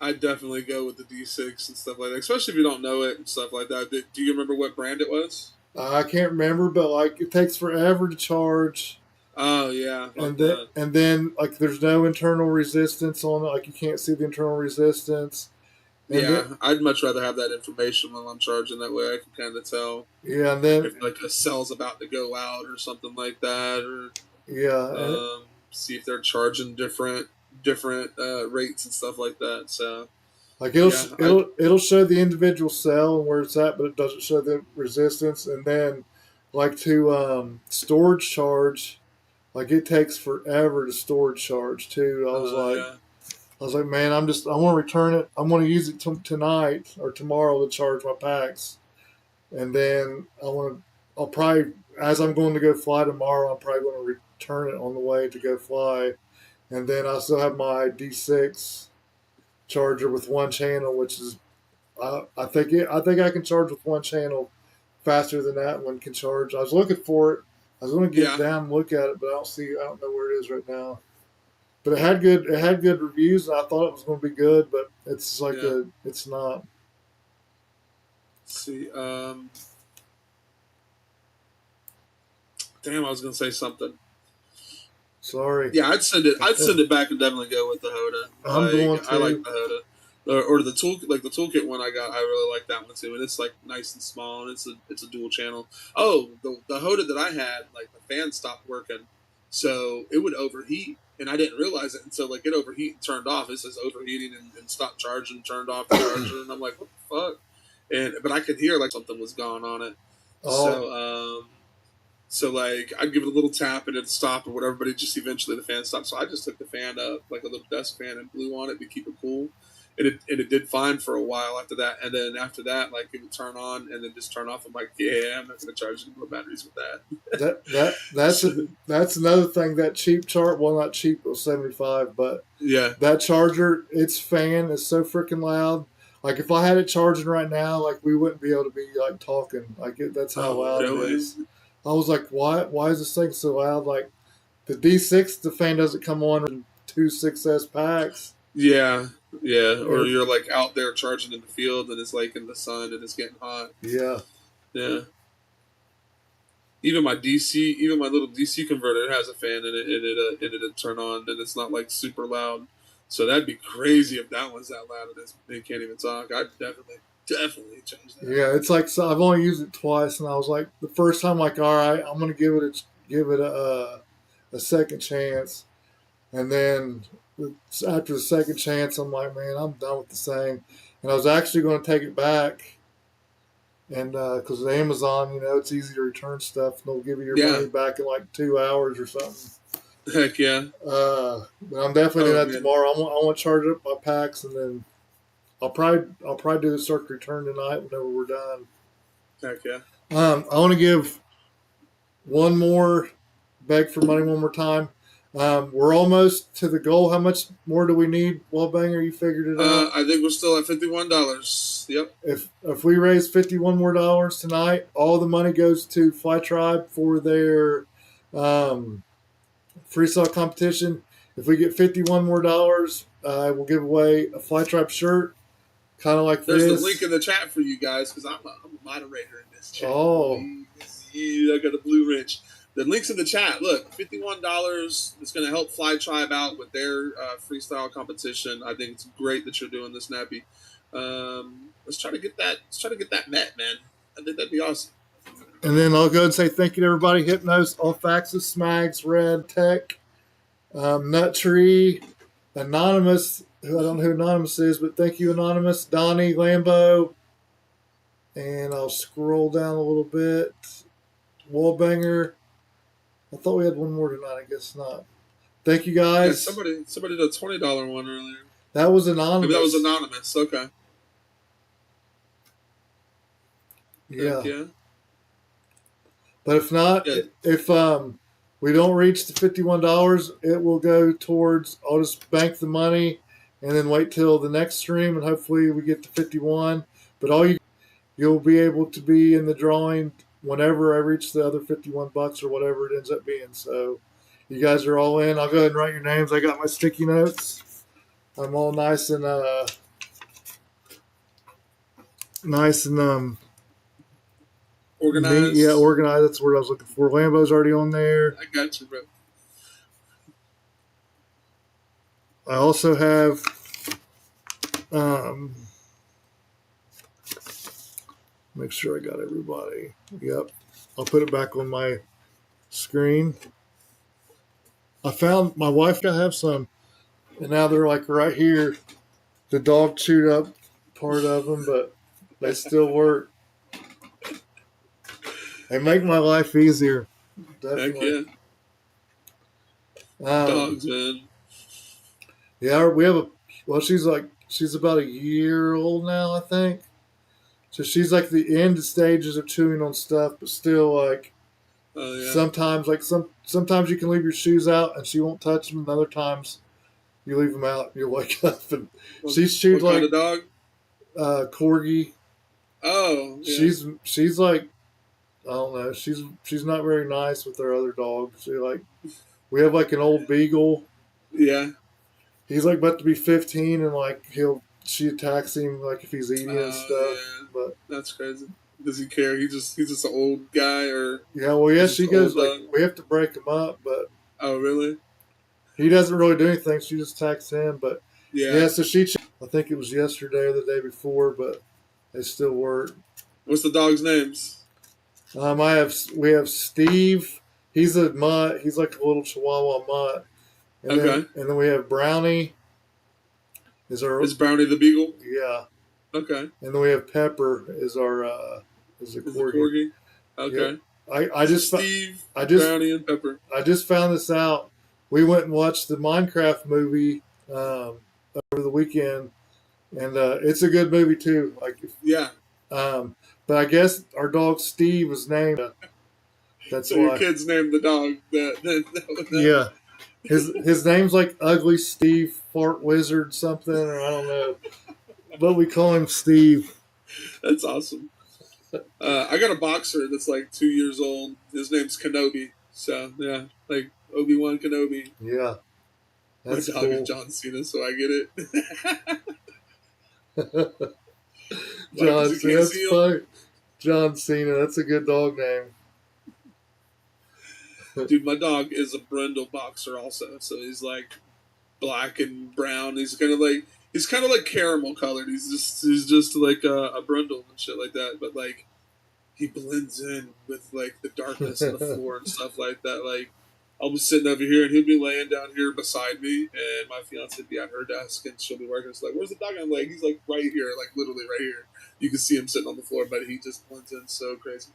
I'd definitely go with the D6 and stuff like that, especially if you don't know it and stuff like that. Do you remember what brand it was? I can't remember, but like it takes forever to charge. Oh yeah, and then like there's no internal resistance on it. Like you can't see the internal resistance. And I'd much rather have that information while I'm charging. That way I can kind of tell. Yeah, and then if like a cell's about to go out or something like that, or see if they're charging different rates and stuff like that. So like it'll show the individual cell and where it's at, but it doesn't show the resistance. And then like to storage charge, like it takes forever to storage charge too. I was like, man, I want to return it. I'm going to use it tonight or tomorrow to charge my packs, and then I'll probably as I'm going to go fly tomorrow, I'm probably going to return it on the way to go fly. And then I still have my D6 charger with one channel, which is, I think I can charge with one channel faster than that one can charge. I was looking for it. I was going to get down and look at it, but I don't know where it is right now. But it had good reviews, and I thought it was going to be good, but it's like it's not. Let's see, Damn, I was gonna say something. Sorry. Yeah, I'd send it back and definitely go with the Hoda. I'm going to. I like the Hoda. Or the toolkit one I got. I really like that one too, and it's like nice and small, and it's a dual channel. Oh, the Hoda that I had, like the fan stopped working, so it would overheat, and I didn't realize it until like it overheat and turned off. It says overheating and stopped charging, turned off the charger, and I'm like, what the fuck? But I could hear like something was going on it. Oh. So like I'd give it a little tap and it'd stop or whatever, but it just eventually the fan stopped. So I just took the fan up, like a little desk fan, and blew on it to keep it cool. And it did fine for a while after that. And then after that, like it would turn on and then just turn off. I'm like, yeah, I'm not gonna charge any more batteries with that. That's another thing. That cheap chart, well, not cheap, it was $75, but yeah, that charger, its fan is so freaking loud. Like if I had it charging right now, like we wouldn't be able to be like talking. Like that's how loud it is. I was like, why is this thing so loud? Like the D6, the fan doesn't come on in 2 6S packs. Yeah. Or you're like out there charging in the field and it's like in the sun and it's getting hot. Yeah. Even my little DC converter has a fan in it, and it'll turn on, and it's not like super loud. So that'd be crazy if that one's that loud and they can't even talk. I'd definitely change that. Yeah, it's like, so I've only used it twice, and I was like, the first time, like, all right, I'm gonna give it a second chance, and then after the second chance, I'm like, man, I'm done with the thing, and I was actually going to take it back, and because Amazon, it's easy to return stuff, and they'll give you your money back in like 2 hours or something. Heck yeah. But I'm definitely doing that tomorrow. I want to charge up my packs, and then I'll probably do the circuit return tonight whenever we're done. Heck yeah. I want to give one more beg for money one more time. We're almost to the goal. How much more do we need, Wallbanger? You figured it out? I think we're still at $51. Yep. If we raise $51 more tonight, all the money goes to Fly Tribe for their freestyle competition. If we get $51 more, we'll give away a Fly Tribe shirt, kind of like There's this. the link in the chat for you guys because I'm a moderator in this chat. Oh. Yeah, I got a blue wrench. The link's in the chat. Look, $51 is going to help Fly Tribe out with their freestyle competition. I think it's great that you're doing this, Nappy. Let's try to get that met, man. I think that'd be awesome. And then I'll go and say thank you to everybody. Hypnos, Alfaxis, Smags, Red, Tech, Nut Tree, Anonymous. I don't know who Anonymous is, but thank you, Anonymous, Donnie, Lambo. And I'll scroll down a little bit. Wallbanger. I thought we had one more tonight. I guess not. Thank you, guys. Yeah, somebody did a $20 one earlier. That was anonymous. Maybe that was anonymous. Okay. Yeah. But if not, if we don't reach the $51, it will go towards. I'll just bank the money and then wait till the next stream, and hopefully we get to 51. But you'll be able to be in the drawing whenever I reach the other $51 or whatever it ends up being. So you guys are all in. I'll go ahead and write your names. I got my sticky notes. I'm all nice and organized. Yeah, organized. That's the word I was looking for. Lambo's already on there. I got you, bro. I also have make sure I got everybody. Yep. I'll put it back on my screen. I found my wife to have some, and now they're like right here. The dog chewed up part of them, but they still work. They make my life easier. Definitely. Heck yeah. Dogs, man. Yeah, we have she's about a year old now, I think. So she's like the end stages of chewing on stuff, but still like sometimes sometimes you can leave your shoes out and she won't touch them, and other times you leave them out and you'll wake up and she's chewed what like kind of dog? Corgi. Oh, yeah. She's like, I don't know. She's not very nice with her other dogs. We have like an old beagle. Yeah. He's like about to be 15, and like she attacks him like if he's eating and stuff. Yeah. But that's crazy. Does he care? He's just an old guy, or Yeah, well, yeah, she goes like we have to break him up, but oh really? he doesn't really do anything. She just texts him, but Yeah. so I think it was yesterday or the day before, but they still work. What's the dog's names? We have Steve. He's a mutt. He's like a little Chihuahua mutt. And then we have Brownie. Is Brownie the Beagle? Yeah. Okay. And then we have Pepper is a corgi. Okay. Yeah. Brownie, and Pepper. I just found this out. We went and watched the Minecraft movie over the weekend, and it's a good movie too. But I guess our dog Steve was named. That's so why your kids named the dog that. Yeah. His name's like Ugly Steve Fart Wizard something, or I don't know. But we call him Steve. That's awesome. I got a boxer that's like 2 years old. His name's Kenobi. So yeah, like Obi-Wan Kenobi. Yeah. That's my dog is John Cena, so I get it. John Cena, that's funny. John Cena, that's a good dog name. Dude, my dog is a brindle boxer also, so he's like black and brown. He's kind of like caramel colored. He's just like a brindle and shit like that. But like he blends in with like the darkness of the floor and stuff like that. Like I'll be sitting over here and he'll be laying down here beside me, and my fiance will be at her desk and she'll be working. It's like, where's the dog? I'm like, he's like right here, like literally right here. You can see him sitting on the floor, but he just blends in so crazy.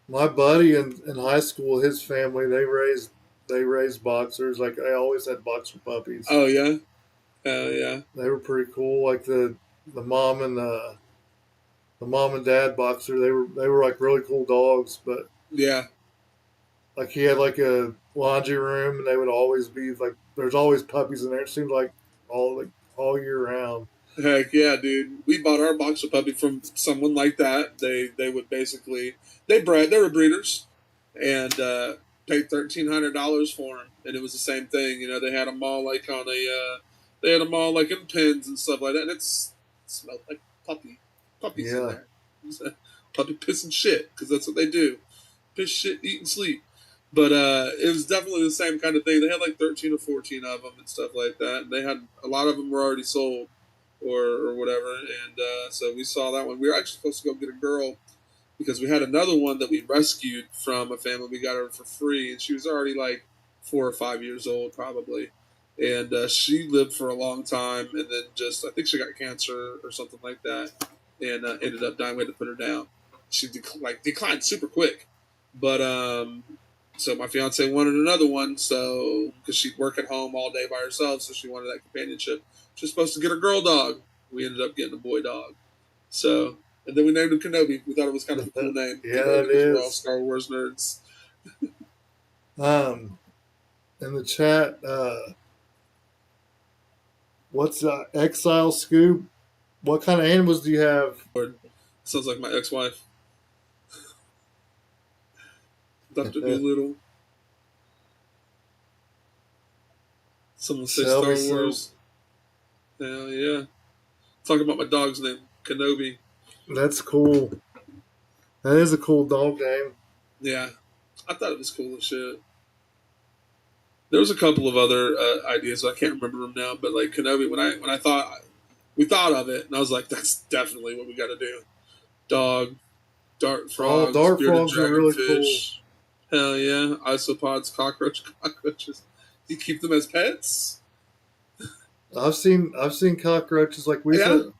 My buddy in high school, his family, they raised boxers. Like I always had boxer puppies. Oh yeah, yeah. They were pretty cool. Like the mom and the mom and dad boxer, they were like really cool dogs. But yeah, like he had like a laundry room, and they would always be like there's always puppies in there. It seemed like all year round. Heck yeah, dude. We bought our boxer puppy from someone like that. They would basically they were breeders and paid $1,300 for them, and it was the same thing. You know, they had them all like on they had them all like in pens and stuff like that, and it smelled like puppies in there. Puppy piss and shit, because that's what they do. Piss, shit, eat, and sleep. But it was definitely the same kind of thing. They had like 13 or 14 of them and stuff like that, and they had a lot of them were already sold. Or whatever, and so we saw that one. We were actually supposed to go get a girl because we had another one that we rescued from a family. We got her for free, and she was already like 4 or 5 years old probably, and she lived for a long time, and then I think she got cancer or something like that, and ended up dying. We had to put her down. She declined super quick, but so my fiance wanted another one, so because she'd work at home all day by herself, so she wanted that companionship. She was supposed to get a girl dog. We ended up getting a boy dog. So, and then we named him Kenobi. We thought it was kind of a cool name. Yeah, it is. We're all Star Wars nerds. In the chat, what's Exile Scoop? What kind of animals do you have? Sounds like my ex-wife. Dr. Doolittle. Someone say Star Wars. Hell yeah. Talking about my dog's name, Kenobi. That's cool. That is a cool dog name. Yeah. I thought it was cool as shit. There was a couple of other ideas. I can't remember them now, but like Kenobi, we thought of it, and I was like, that's definitely what we got to do. Dog, dart frogs, dart frogs are really cool. Hell yeah. Isopods, cockroaches. You keep them as pets? I've seen cockroaches. Like we had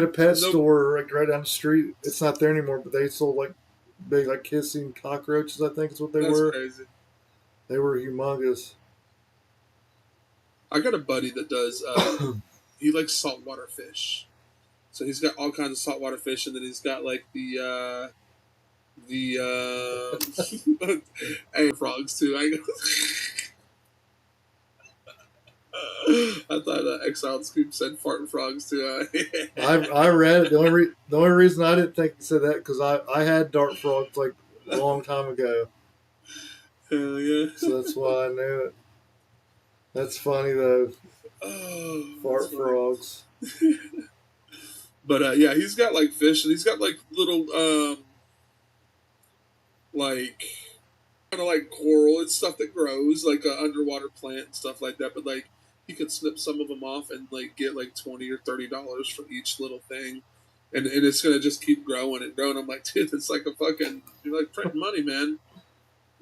a pet store right down the street. It's not there anymore, but they sold like big like kissing cockroaches. I think is what they were. Crazy. They were humongous. I got a buddy that does. He likes saltwater fish, so he's got all kinds of saltwater fish, and then he's got like the frogs too. I thought Exiled Scoop said farting frogs too. I read it. The only reason I didn't think he said that because I had dart frogs like a long time ago. Hell yeah! So that's why I knew it. That's funny though. Fart frogs. But yeah, he's got like fish, and he's got like little like kind of like coral. It's stuff that grows like an underwater plant and stuff like that. But like he could snip some of them off and like get like $20 or $30 for each little thing, and it's gonna just keep growing and growing. I'm like, dude, it's like a fucking you're like printing money, man.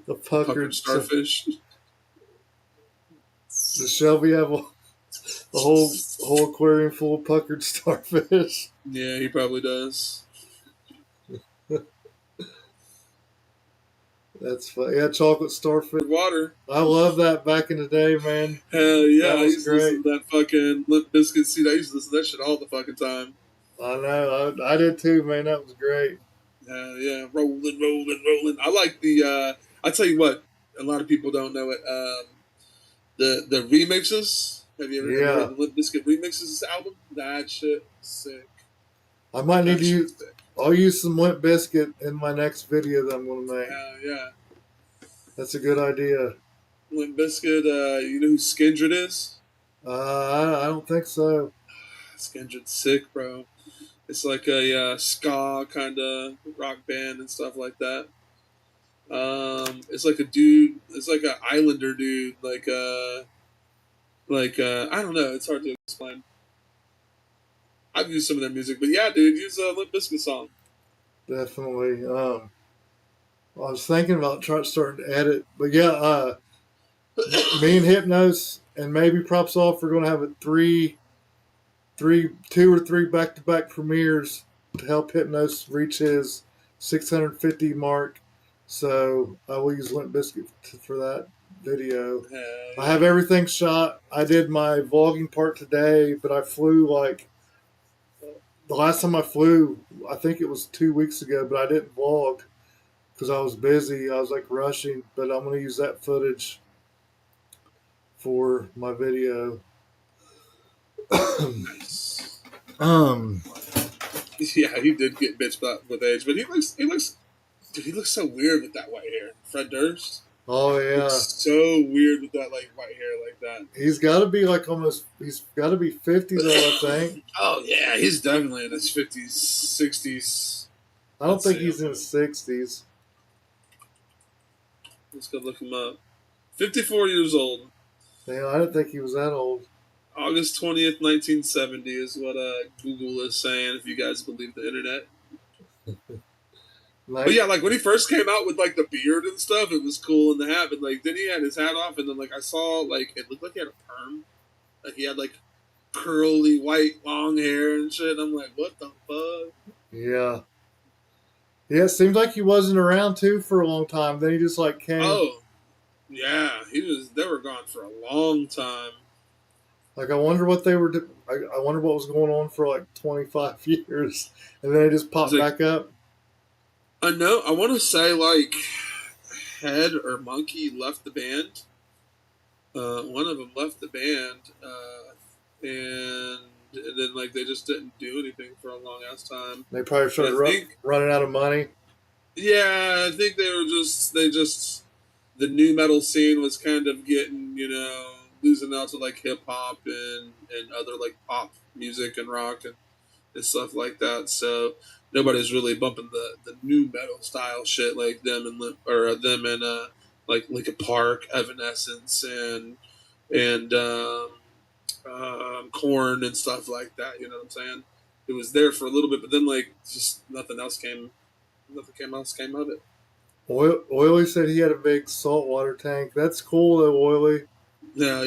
The puckered starfish. Does Shelby have a whole aquarium full of puckered starfish? Yeah, he probably does. That's funny. Yeah, chocolate starfish. Water. I love that back in the day, man. Hell yeah, that I used to listen to that fucking Limp Bizkit seed. I used to listen to that shit all the fucking time. I know. I did too, man. That was great. Yeah, rolling. I like the. I tell you what, a lot of people don't know it. The remixes. Have you ever heard the Limp Bizkit remixes album? That shit sick. I might need to use. I'll use some Limp Bizkit in my next video that I'm going to make. Yeah. That's a good idea. Limp Bizkit, you know who Skindred is? I don't think so. Skindred's sick, bro. It's like a ska kind of rock band and stuff like that. It's like a dude. It's like an Islander dude. Like I don't know. It's hard to explain. I've used some of their music, but yeah, dude, use a Limp Bizkit song. Definitely. I was thinking about starting to edit, but yeah, me and Hypnos and maybe Props Off are going to have a two or three back-to-back premieres to help Hypnos reach his 650 mark. So I will use Limp Bizkit for that video. I have everything shot. I did my vlogging part today, but I flew like the last time I flew, I think it was 2 weeks ago, but I didn't vlog because I was busy. I was like rushing, but I'm going to use that footage for my video. Yeah, he did get bitched up with age, but he looks so weird with that white hair. Fred Durst. Oh yeah, looks so weird with that like white hair like that. He's got to be like he's got to be 50 though, I think. Oh yeah, he's definitely in his 50s, 60s. I don't think he's in his 60s. Let's go look him up. 54 years old. Damn, I didn't think he was that old. August 20th, 1970 is what Google is saying, if you guys believe the internet. But yeah, like when he first came out with like the beard and stuff, it was cool in the hat. But like then he had his hat off, and then like I saw like it looked like he had a perm, like he had like curly white long hair and shit. I'm like, what the fuck? Yeah. Yeah, it seemed like he wasn't around too for a long time. Then he just like came. Oh, yeah, they were gone for a long time. Like I wonder what they were. I wonder what was going on for like 25 years, and then they just popped back up. I know. I want to say like Head or Monkey left the band. One of them left the band, and then like they just didn't do anything for a long ass time. They probably started running out of money. Yeah, I think the new metal scene was kind of getting losing out to like hip hop and other like pop music and rock and stuff like that. So nobody's really bumping the new metal style shit like them and like Linkin Park, Evanescence, and Korn and stuff like that. You know what I'm saying? It was there for a little bit, but then like just nothing else came of it. Oily said he had a big saltwater tank. That's cool though, Oily. Yeah.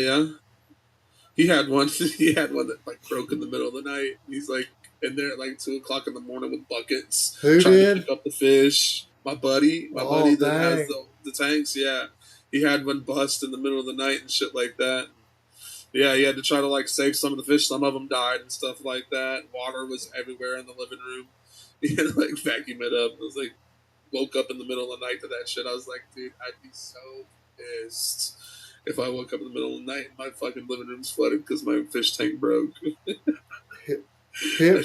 He had one that like broke in the middle of the night. He's like in there at like 2:00 in the morning with buckets. Who trying did? to pick up the fish. My buddy that has the tanks. Yeah, he had one bust in the middle of the night and shit like that. Yeah, he had to try to like save some of the fish. Some of them died and stuff like that. Water was everywhere in the living room. He had to like vacuum it up. It was like woke up in the middle of the night to that shit. I was like, dude, I'd be so pissed if I woke up in the middle of the night and my fucking living room's flooded because my fish tank broke. I'd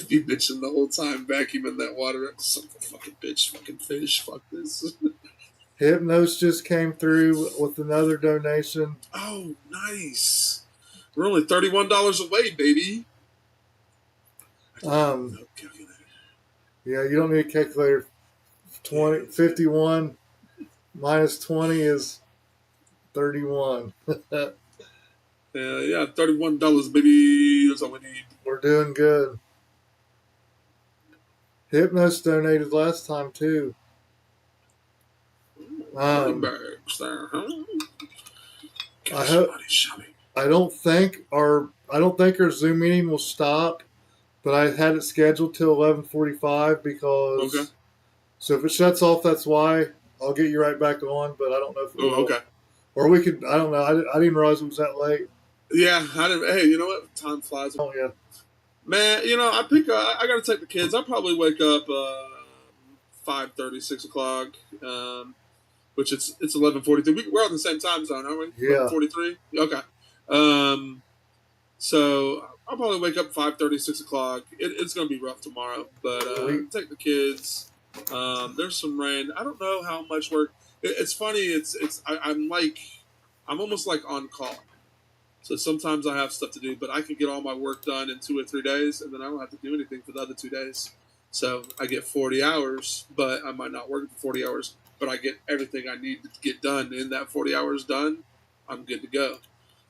be bitching the whole time, vacuuming that water up. Some fucking bitch, fucking fish, fuck this. Hypnos just came through with another donation. Oh, nice. We're only $31 away, baby. Um, Calculator. yeah, you don't need a calculator. 51 minus 20 is 31. Yeah, $31, baby. That's all we need. We're doing good. Hypnos donated last time too. Bags there, huh? I hope. I don't think our Zoom meeting will stop, but I had it scheduled till 11:45 because. Okay. So if it shuts off, that's why. I'll get you right back on, but I don't know if it will. Okay. Or we could. I don't know. I didn't realize it was that late. Yeah, I didn't. Hey, you know what? Time flies. Oh yeah. Man, you know, I think I got to take the kids. I'll probably wake up 5:30, 6 o'clock, which it's 11:43. We're on the same time zone, aren't we? Yeah. 11:43. Okay. So I'll probably wake up 5:30, 6 o'clock. It's going to be rough tomorrow, but take the kids. There's some rain. I don't know how much work. It's funny. I'm almost like on call. So sometimes I have stuff to do, but I can get all my work done in 2 or 3 days, and then I don't have to do anything for the other 2 days. So I get 40 hours, but I might not work for 40 hours, but I get everything I need to get done in that 40 hours done. I'm good to go.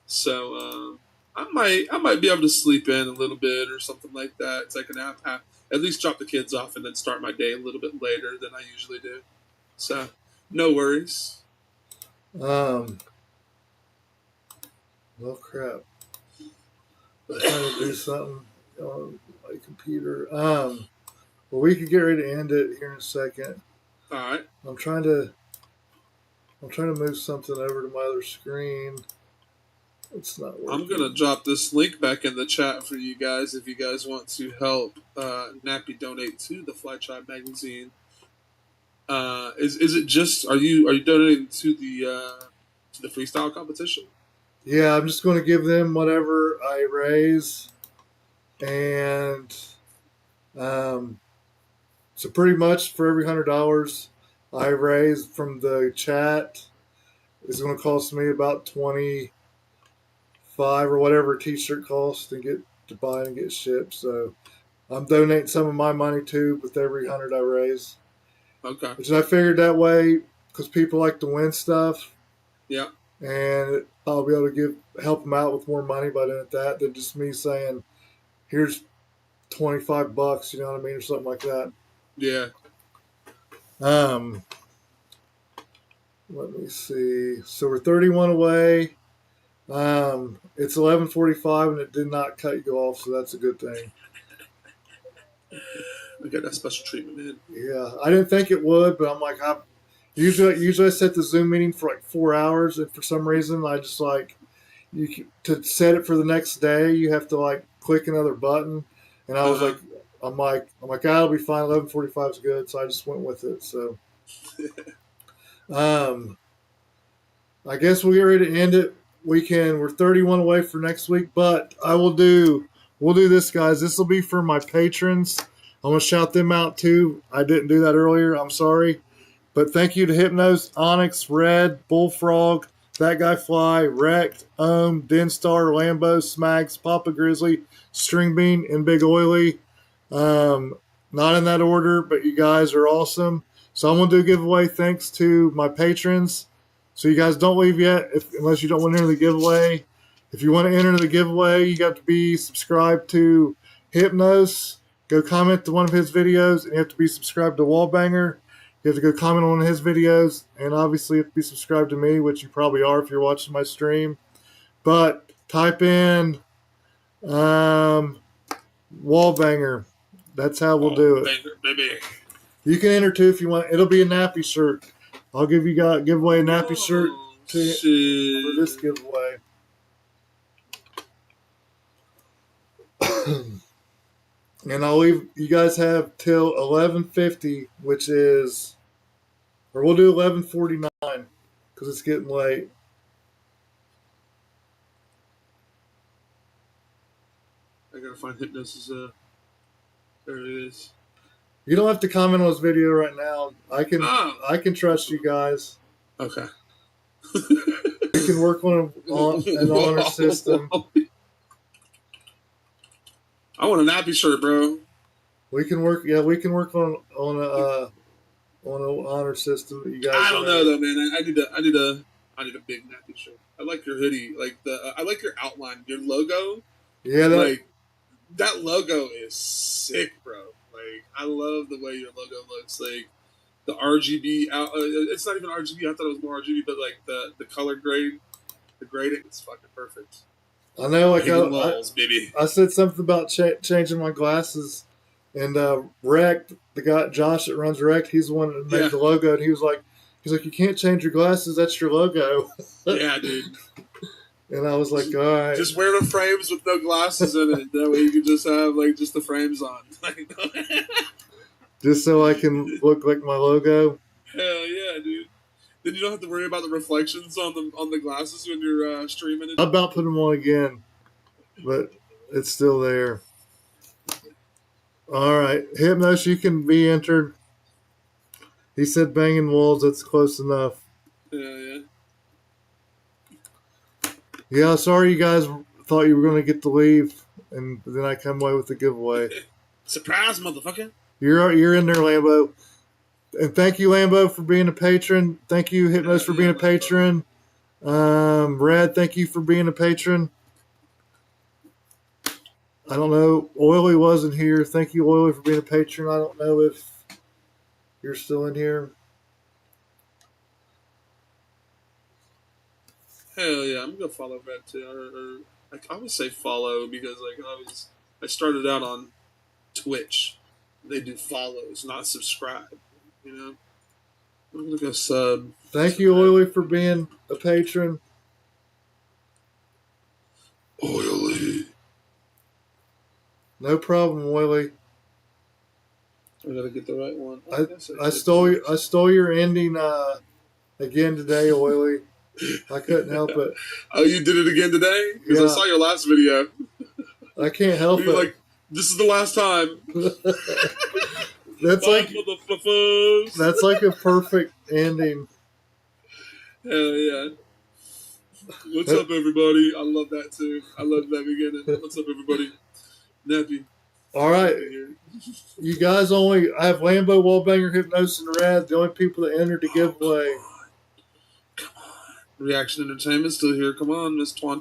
So I might be able to sleep in a little bit or something like that, take a nap, at least drop the kids off, and then start my day a little bit later than I usually do. So no worries. Well, crap. I'm trying to do something on my computer. Well, we could get ready to end it here in a second. All right. I'm trying to move something over to my other screen. It's not working. I'm gonna drop this link back in the chat for you guys if you guys want to help Nappy donate to the Fly Tribe magazine. Is it just are you donating to the freestyle competition? Yeah, I'm just going to give them whatever I raise, and so pretty much for every $100 I raise from the chat is going to cost me about $25 or whatever a t-shirt costs to buy and get shipped. So I'm donating some of my money too with every 100 I raise. Okay. Which I figured that way because people like to win stuff. Yeah. And I'll be able to help them out with more money by doing that than just me saying, "Here's $25," you know what I mean, or something like that. Yeah. Let me see. So we're 31 away. It's 11:45 and it did not cut you off, so that's a good thing. I got that special treatment, man. Yeah, I didn't think it would, but I'm like, usually I set the Zoom meeting for like 4 hours, and for some reason I just to set it for the next day, you have to click another button, and I was I'm like, it'll be fine. 11:45 is good, so I just went with it. So, I guess we'll get ready to end it. We're 31 away for next week, but we'll do this, guys. This will be for my patrons. I'm gonna shout them out too. I didn't do that earlier. I'm sorry. But thank you to Hypnos, Onyx, Red, Bullfrog, That Guy Fly, Wrecked, Dinstar, Lambo, Smags, Papa Grizzly, String Bean, and Big Oily. Not in that order, but you guys are awesome. So I'm going to do a giveaway thanks to my patrons. So you guys don't leave yet unless you don't want to enter the giveaway. If you want to enter the giveaway, you got to be subscribed to Hypnos. Go comment to one of his videos, and you have to be subscribed to Wallbanger. You have to go comment on one of his videos, and obviously you have to be subscribed to me, which you probably are if you're watching my stream. But type in Wallbanger. That's how we'll do it. Banger, baby. You can enter too if you want. It'll be a nappy shirt. I'll give away a nappy shirt for this giveaway. And I'll leave. You guys have till 11:50, which is, or we'll do 11:49 because it's getting late. I gotta find Hypnosis. There it is. You don't have to comment on this video right now. I can trust you guys. Okay. You can work on an honor system. I want a nappy shirt, bro. We can work. Yeah, we can work on an honor system that you guys. I don't know though, man. I need a big nappy shirt. I like your hoodie, like I like your outline, your logo. Yeah, like that logo is sick, bro. Like I love the way your logo looks. Like the RGB out. It's not even RGB. I thought it was more RGB, but like the color grade, the grading is fucking perfect. I know. Like walls, baby. I said something about changing my glasses, and Rect, the guy Josh that runs Rect, he's the one that made the logo, and he's like, you can't change your glasses. That's your logo. Yeah, dude. And I was like, all right. Just wear the frames with no glasses in it. That way you can just have like just the frames on. Just so I can look like my logo. Hell yeah, dude. Then you don't have to worry about the reflections on the glasses when you're streaming it. I'm about to put them on again, but it's still there. All right. Hypnos, you can be entered. He said banging walls. That's close enough. Yeah. Yeah, sorry you guys thought you were going to get to leave, and then I come away with the giveaway. Surprise, motherfucker. You're in there, Lambo. And thank you, Lambo, for being a patron. Thank you, Hypnos, for being a patron. Brad, thank you for being a patron. I don't know. Oily wasn't here. Thank you, Oily, for being a patron. I don't know if you're still in here. Hell yeah, I'm gonna follow Brad too. Or I always say follow because like I started out on Twitch. They do follows, not subscribe. You know, I'm gonna go sub. Thank you, Oily, for being a patron. Oily. No problem, Oily. I gotta get the right one. I stole your ending again today, Oily. I couldn't help it. Oh, you did it again today? Because I saw your last video. I can't help it. Like, this is the last time. That's like a perfect ending. Hell yeah. What's up, everybody? I love that too. I love that beginning. What's up, everybody? Nappy. All right. You guys I have Lambo, Wallbanger, Hypnos, and Rad, the only people that entered the giveaway. Come on. Reaction Entertainment still here. Come on, Miss Twan.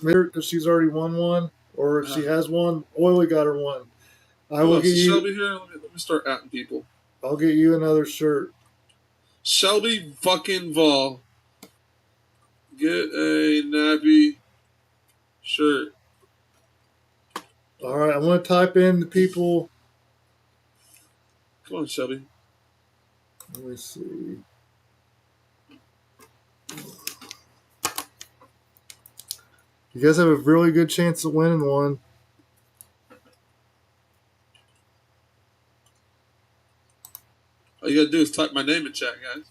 Because she's already won one, or if she has one, Oily got her one. I will get you. Shelby here. Let me start atting people. I'll get you another shirt. Shelby fucking Vol. Get a nappy shirt. All right, I'm going to type in the people. Come on, Shelby. Let me see. You guys have a really good chance of winning one. All you gotta do is type my name in chat, guys.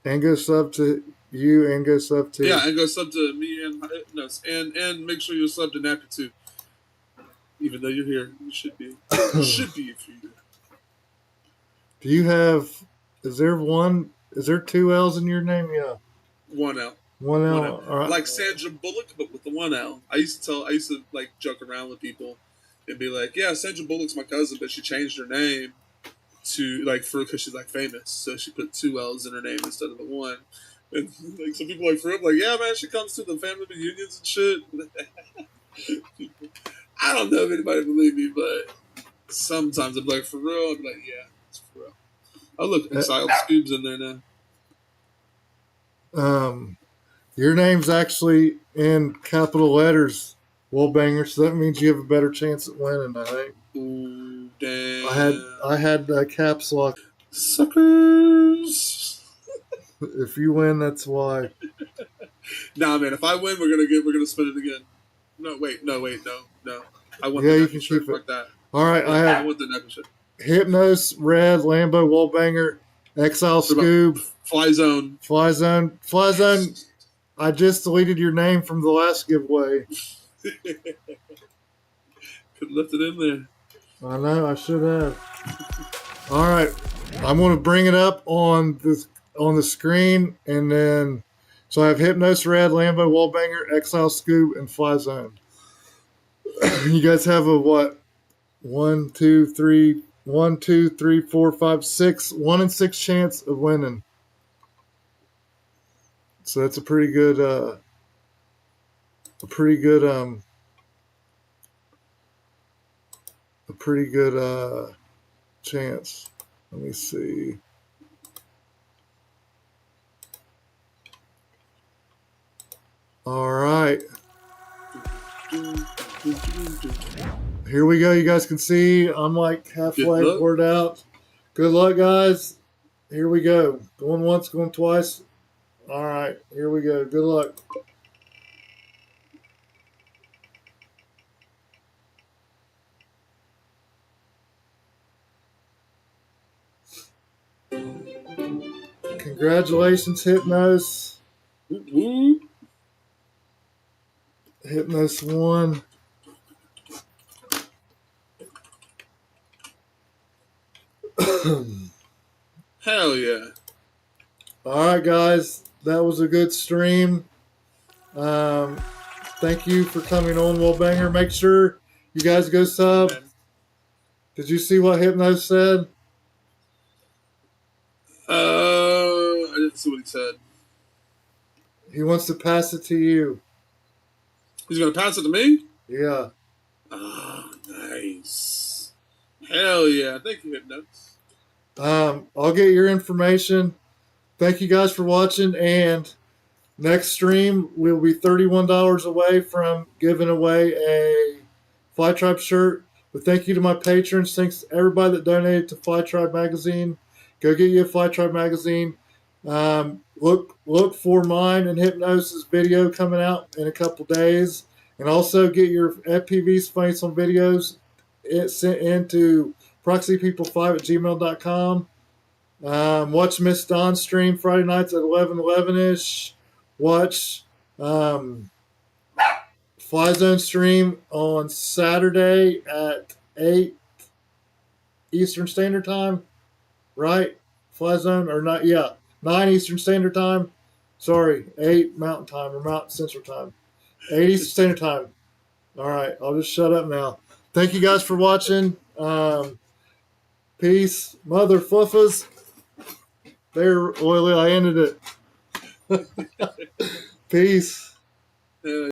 And go sub to you, and go sub to... Yeah, and go sub to me and Hypnos. And make sure you're sub to Nappy too. Even though you're here, you should be. You should be if you're here. Do you have... Is there two L's in your name? Yeah. One L. One L. All right. Like Sandra Bullock, but with the one L. I used to like joke around with people and be like, yeah, Sandra Bullock's my cousin, but she changed her name to because she's like famous, so she put two L's in her name instead of the one. And like some people like for real, like, yeah, man, she comes to the family reunions and shit. I don't know if anybody believe me, but sometimes I'm like, for real, I'm like, yeah, it's for real. Oh look, Exiled Scoob's in there now. Your name's actually in capital letters, Wallbanger, so that means you have a better chance at winning, I think. Ooh, damn. I had caps lock. Suckers. If you win, that's why. Nah, man. If I win, we're gonna spin it again. No. I want yeah, the you can keep it. Like that. All right, I want the neck shirt. Hypnos, Red, Lambo, Wallbanger, Exile, Scoob, Fly Zone. I just deleted your name from the last giveaway. Could left it in there. I know, I should have. All right, I'm going to bring it up on the screen, and then so I have Hypnos, Red, Lambo, Wallbanger, Exile, Scoob, and Fly Zone. You guys have a what? 1, 2, 3, 1, 2, 3, 4, 5, 6. 1 in 6 chance of winning. So that's a pretty good chance. Let me see. All right. Here we go. You guys can see I'm like halfway poured out. Good luck, guys. Here we go. Going once, going twice. All right. Here we go. Good luck. Congratulations, Hypnos. Hypnos won. Hell yeah. All right, guys. That was a good stream. Thank you for coming on, Will Banger. Make sure you guys go sub. Did you see what Hypnos said? I didn't see what he said. He wants to pass it to you. He's going to pass it to me? Yeah. Oh, nice. Hell yeah. Thank you, Hypnos. I'll get your information. Thank you guys for watching. And next stream, we'll be $31 away from giving away a Fly Tribe shirt. But thank you to my patrons. Thanks to everybody that donated to Fly Tribe Magazine. Go get you a Fly Tribe Magazine. Look for mine and Hypnosis video coming out in a couple days. And also get your FPV's Funny Some videos sent into proxypeople5@gmail.com. Watch Miss Dawn stream Friday nights at 11:11ish. Watch Fly Zone stream on Saturday at 8 Eastern Standard Time. Right? Fly Zone or not? Yeah. 9 Eastern Standard Time. Sorry, 8 Mountain Time or Mountain Central Time. 8 Eastern Standard Time. All right, I'll just shut up now. Thank you guys for watching. Peace. Mother fluffas. There, Oily, I ended it. Peace.